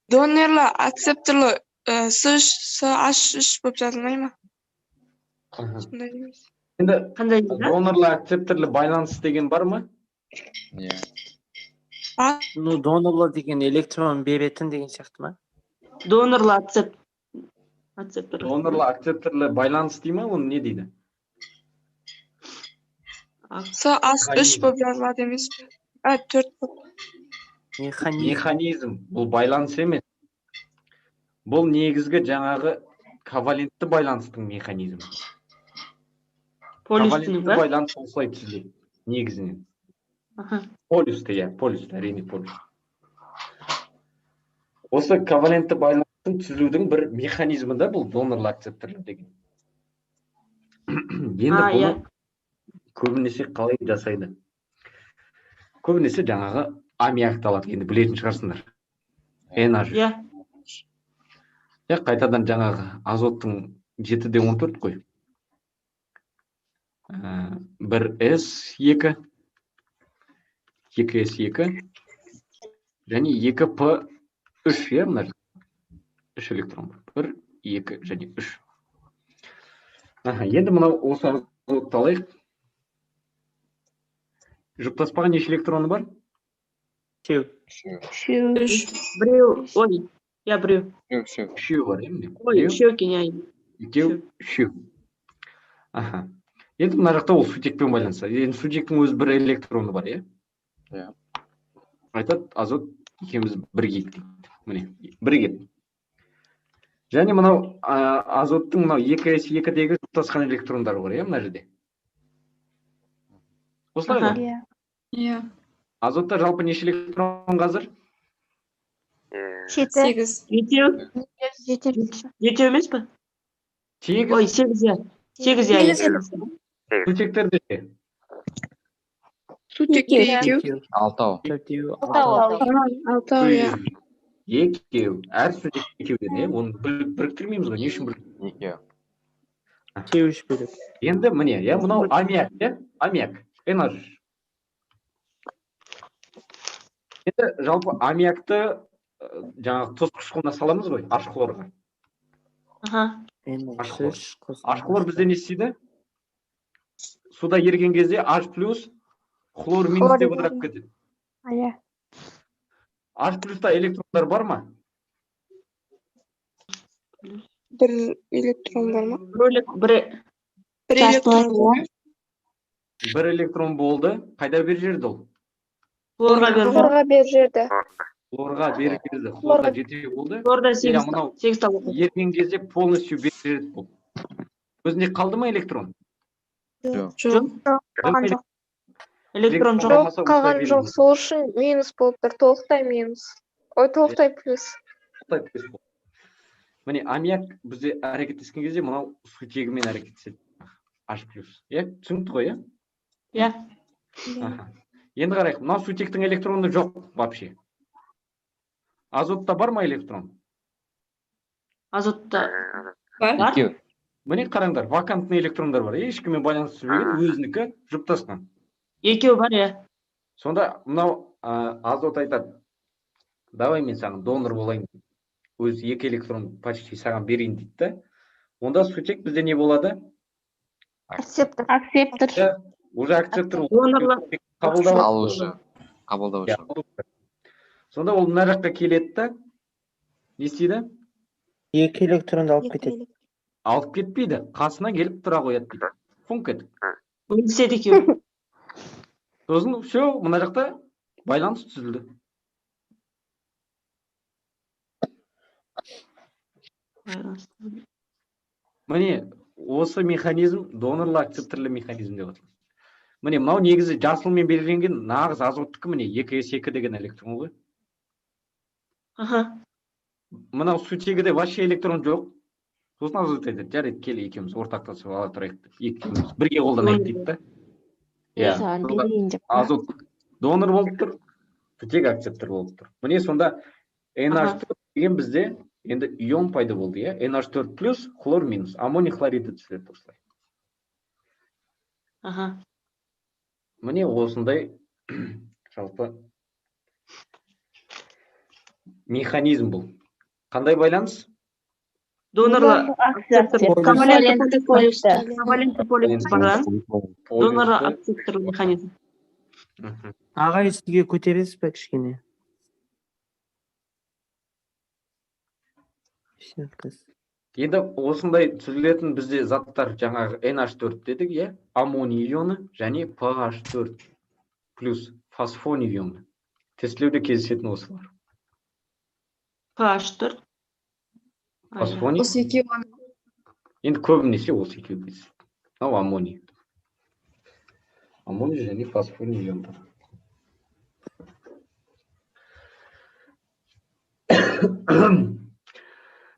S6: Донерлі, акцепторлы SH3 болып жазылмай ма? Сондай емес.
S2: Енді
S9: Қандай дейді?
S2: донорлы акцепторлы байланыс деген бар ма?
S7: Иә.
S4: Ну, донорлар деген электрон беретін деген сияқты ма?
S9: Донорлы акцептор.
S2: Донорлы акцепторлы байланыс дей ма? Оны не дейді?
S6: SH3 болып жазылады емес пе? 4 болып.
S2: Механизм. Бұл байланыс емес. Бұл негізгі жаңағы ковалентті байланыстың механизмі.
S9: Полюстің ба?
S2: Байланыс осылай түзіледі негізінен. Полюсті, иә, полюсті, әрине полюс. Осы ковалентті байланыстың түзілудің бір механизмі да бұл донорлы акцепторлар деген. Енді бұны көбінесе қалай жасайды? Көбінесе жаңағы аммиакты алады, енді білетін шығарсыңдар. NH.
S9: Иә.
S2: Қайтадан жаңағы азоттың 7-14 қой. 1S2, 2S2 және 2P3, иә, мына 3 электрон бар. 1, 2 және 3. Енді мынау осы азотты алайық. Жұптаспаға неше электроны бар?
S9: Біреу, ой, я біреу.
S2: Үшеу бар, иә?
S9: Ой, үшеу екен, я.
S2: Екеу, үшеу. Енді мына жақта ол сутекпен байланысты. Енді сутектің өзі бір электроны бар, иә?
S7: Иә.
S2: Айтады, азот екеуміз бірігейік дейді. Міне, бірігеді. Және мынау азоттың мынау 2s2-дегі жұптасқан электрондары бар, иә, мына жерде? Осылай ғой?
S6: Иә.
S2: Азотта жалпы неше электрон қазір?
S6: 8.
S9: Жетеу емес пе?
S2: 8.
S9: Ой, 8, я. 8, я.
S2: Сутектерде ше?
S6: Сутекте екеу.
S7: 6.
S6: 6, иә.
S2: Екеу. Әр сутек екеуден, иә? Оны біріктірмейміз ғой, не үшін біріктірмейміз?
S4: Екеу.
S2: Енді міне, иә, мынау аммиак, иә? Аммиак, NH. Енді жалпы аммиакты жаңағы тұз қышқылына саламыз ғой, H хлорға. H хлор бізде не істейді? Суда ерген кезде H плюс хлор минус деп ыдырап кетеді. H плюста электрондар бар ма?
S6: Bir elektron var mı?
S1: Бір
S6: Bir elektron var.
S2: Bir электрон болды. Қайда бер жерде ол?
S1: хлорға берді.
S11: Хлорға бер жерді.
S2: Хлорға бер жерде. Хлорда жетеу болды.
S1: Хлорда
S2: Иә, мынау
S1: 8 табылды.
S2: ерген кезде полностью бер жерде болды. Өзінде қалды ма электрон?
S6: Жоқ.
S5: Қалған жоқ.
S1: Электрон жоқ.
S2: Болмаса
S11: Жоқ, қалған
S2: осылай
S11: жоқ.
S2: беру.
S11: Сол үшін минус болып тұр. Толықтай минус. Ой, толықтай плюс.
S2: Міне аммиак бізде әрекеттескен кезде мынау сутегімен әрекеттеседі. H+. Иә, түсінікті ғой, иә?
S1: Иә.
S2: Аха. Енді қарайық, мынау сутектің электроны жоқ вообще. Азотта бар ма электрон?
S1: Азотта
S6: Бар.
S1: бар.
S2: Міне қараңдар, вакантный электрондар бар. Ешкіммен байланыспеген, өзінікі жұптасқан.
S1: Екеуі бар, иә.
S2: Сонда мынау азот айтады. Давай мен саған донор болайын. Өз екі электрон почти саған берейін дейді да. Онда сутек бізде не болады?
S3: Акцептор.
S2: Уже акцептор
S1: Донорлар
S2: қабылдап
S7: Ал уже. Қабылдаушы.
S2: Сонда ол мына жаққа келеді да. Не істейді?
S4: Екі электронды алып кетеді.
S2: Алып кетпейді. Қасына келіп тұра қояды дейді. Функ еді.
S1: бөліседі екеуі.
S2: Сосын все, мына жақта байланыс түзілді. Міне осы механизм донорлы акцепторлы механизм деп аталады. Міне мынау негізі жасылмен белгіленген нағыз азоттікі, міне 2s2 деген электрон ғой.
S1: Аха.
S2: Мынау сутегіде вообще электрон жоқ. Сосын азот айтады, жарайды, кел екеуміз ортақтасып ала тұрайық деп. Екеуміз бірге қолданайық дейді да.
S3: Саған берейін деп.
S2: Азот донор болып тұр, сутек акцептор болып тұр. Міне сонда NH4 деген бізде енді ион пайда болды, иә? NH4 плюс, хлор минус, аммоний хлориді түсіреді осылай.
S1: Аха.
S2: Міне осындай жалпы механизм бұл. Қандай байланыс?
S1: Донорлы акцептор.
S3: Ковалентті полюсті.
S1: Ковалентті полюс байланыс. Донорлы акцептор механизм.
S4: Ағай, сізге көтересіз бе кішкене?
S2: Енді осындай түзілетін бізде заттар жаңағы NH4 дедік, иә? Аммоний ионы және PH4 плюс фосфоний ионы. Тестілеуде кездесетін осылар.
S1: PH4.
S2: Фосфоний.
S6: Осы екеуі.
S2: Енді көбінесе осы екеуі кездеседі. Мынау аммоний. Аммоний және фосфоний иондар.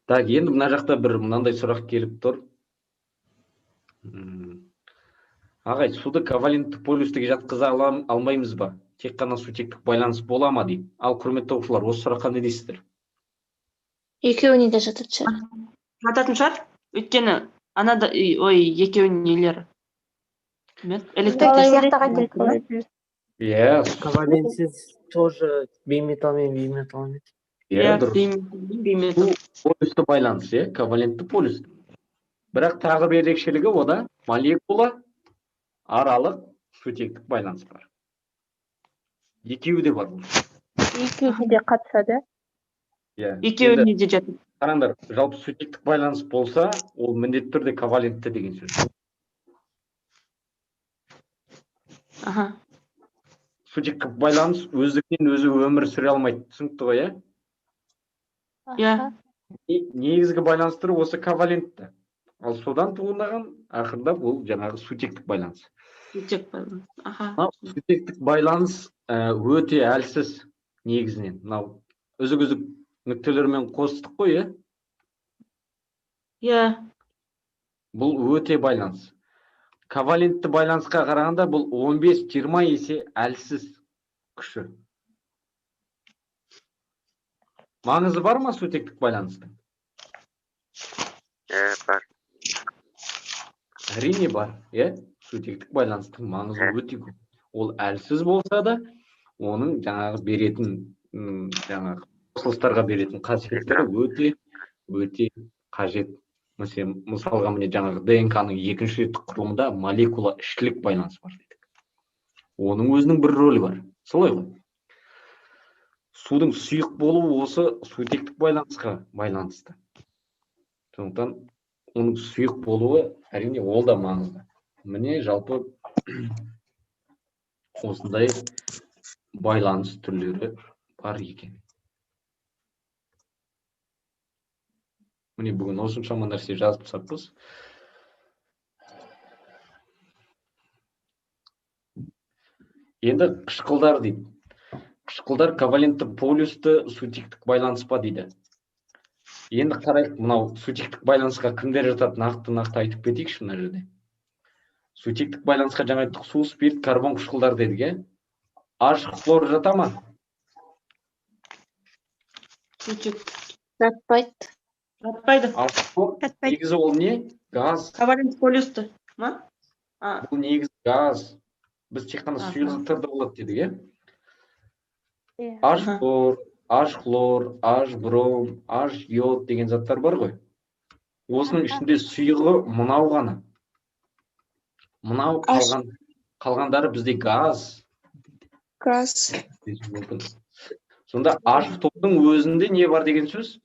S2: Так, енді мына жақта бір мынандай сұрақ келіп тұр. Ағай, суды ковалентті полюстіге жатқыза алмаймыз ба? Тек қана сутектік байланыс бола ма дейді. Ал құрметті оқушылар, осы сұраққа не дейсіздер?
S3: Екеуіне де жататын шығар.
S1: Жататын шығар. Өйткені анада екеуінің нелері.
S2: Иә,
S4: Ковалентсіз тоже бейметалмен бейметалмен.
S2: иә, полюсті байланыс, иә, ковалентті полюс. Бірақ тағы бір ерекшелігі ода молекула аралық сутектік байланыс бар. Екеуі де бар.
S5: Екеуіне де қатысады.
S1: Екеуіне де жатады.
S2: Қараңдар, жалпы сутектік байланыс болса, ол міндетті түрде ковалентті деген сөз.
S1: Аха.
S2: Сутектік байланыс өздігінен өзі өмір сүре алмайды. Түсінікті ғой, иә?
S1: Иә.
S2: Негізгі байланыстары осы ковалентті. Ал содан туындаған ақырында бұл жаңағы сутектік байланыс.
S1: Сутек байланыс. Аха.
S2: Сутектік байланыс өте әлсіз негізінен. Мынау үзік-үзік нүктелермен қостық қой, иә?
S1: Иә.
S2: Бұл өте байланыс. Ковалентті байланысқа қарағанда бұл 15-20 есе әлсіз күші. Маңызы бар ма сутектік байланыстың?
S10: Бар.
S2: Әрине бар, иә? Сутектік байланыстың маңызы өте көп. Ол әлсіз болса да, оның жаңағы беретін, жаңағы қосылыстарға беретін қасиеттері өте қажет. Мысалға міне жаңағы ДНК-ның екінші реттік құрылымында молекула іштілік байланыс бар дедік. Оның өзінің бір рөлі бар. Солай ғой. судың сұйық болуы осы сутектік байланысқа байланысты. Сондықтан оның сұйық болуы әрине ол да маңызды. Міне жалпы осындай байланыс түрлері бар екен. Міне бүгін осыншама нәрсе жазып саппыз. Енді қышқылдар дейді. Қышқылдар ковалентті полюсті сутектік байланыс па дейді. Енді қарайық, мынау сутектік байланысқа кімдер жатады, нақты айтып кетейікші мына жерде. Сутектік байланысқа жаңа айттық, су, спирт, карбон қышқылдар дедік, H хлор жата ма?
S1: Жатпайды.
S9: Жатпайды.
S2: H хлор негізі ол не? Газ.
S9: Ковалент полюсті ма?
S2: Бұл негізі газ. Біз тек қана сұйық заттарда болады дедік, H хлор, H хлор, H бром, H йод деген заттар бар ғой. Осының ішінде сұйығы мынау ғана. Мынау қалғандары бізде газ.
S6: Газ.
S2: Сонда H тобының өзінде не бар деген сөз?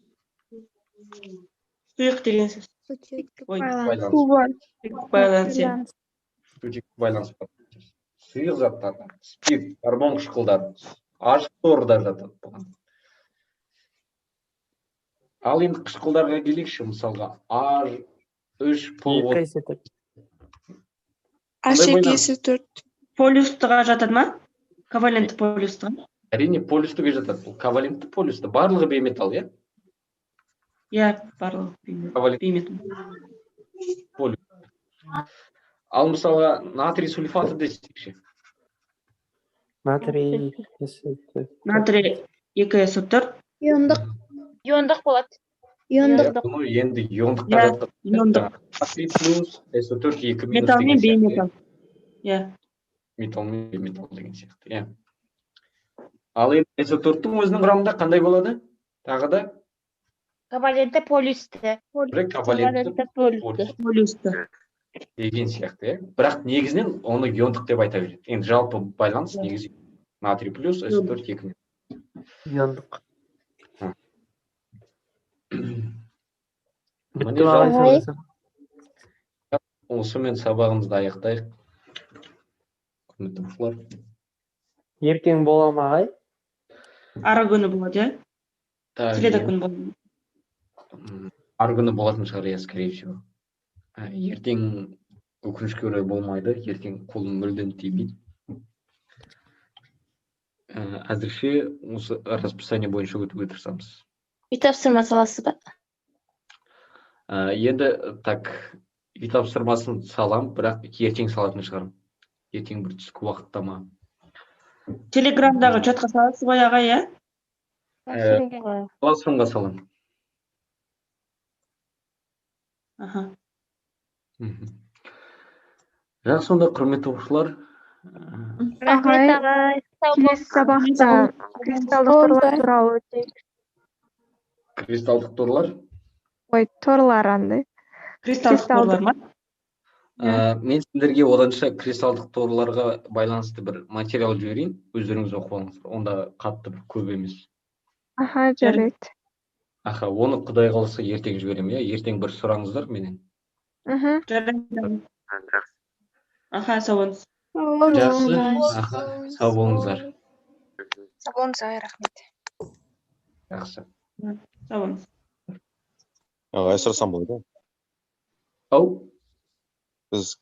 S9: Сұйық деген сөз.
S2: Байланыс. Байланыс бар. Сұйық заттар, спирт, карбон қышқылдар, H хлордар жатады бұған. Ал енді қышқылдарға келейікші, мысалға H3
S6: H2S4
S9: полюстыға жатады ма? Ковалентті полюстыға?
S2: Әрине полюстіге жатады. Бұл ковалентті полюсті. Барлығы бейметалл, иә?
S9: Иә, барлығы бейметалл.
S2: Полюс. Ал мысалға натрий сульфаты десекші.
S4: Натрий
S9: Натрий 2S4.
S3: Иондық болады.
S2: Бұны енді иондыққа жатады.
S9: Иондық.
S2: Натрий плюс S4 2 минус
S9: Металл мен
S2: деген
S9: бейметалл. Иә.
S2: Металл мен бейметалл деген сияқты, иә. Ал енді S4-тің өзінің құрамында қандай болады? Тағы да?
S3: Ковалентті полюсті.
S2: Ковалентті
S9: Полюсті.
S2: деген сияқты, бірақ негізінен оны иондық деп айта береді. Енді жалпы байланыс негізі натрий плюс S4 2 минус.
S4: иондық.
S2: Осымен сабағымызды аяқтайық. Құрметті оқушылар.
S4: Ертең бола ма, ағай?
S9: Ары күні болады, иә? Келеді күн болады.
S2: Ары күні болатын шығар, иә, скорее всего. Ертең өкінішке орай болмайды, ертең қолым мүлдем тимейді. Әзірше осы расписание бойынша өтуге тырысамыз.
S1: Үй тапсырма саласыз ба?
S2: Енді так, үй тапсырмасын салам, бірақ ертең салатын шығарым. Ертең бір түскі уақытта ма.
S9: Телеграмдағы чатқа саласыз ғой, аға, иә?
S2: Классрумға салам.
S9: Аха.
S2: Жақсы, сонда құрметті оқушылар.
S5: Рахмет, ағай. Келесі сабақта кристалдық торлар туралы өтейік.
S2: Кристалдық торлар?
S5: Ой, торлар андай.
S9: Кристалдық торлар ма?
S2: Мен сендерге оданша кристалдық торларға байланысты бір материал жіберейін, өздеріңіз оқып алыңыздар. Онда қатты бір көп емес.
S5: Аха, жарайды.
S2: Аха, оны Құдай қаласа ертең жіберем, иә? Ертең бір сұраңыздар менен.
S9: Жарайды. Аха, сау болыңыз.
S2: Жақсы. Аха, сау болыңыздар.
S11: Сау болыңыздар, рахмет.
S2: Жақсы.
S9: Сау болыңыз.
S8: Ағай сұрасам болады?
S2: Ау?
S8: Біз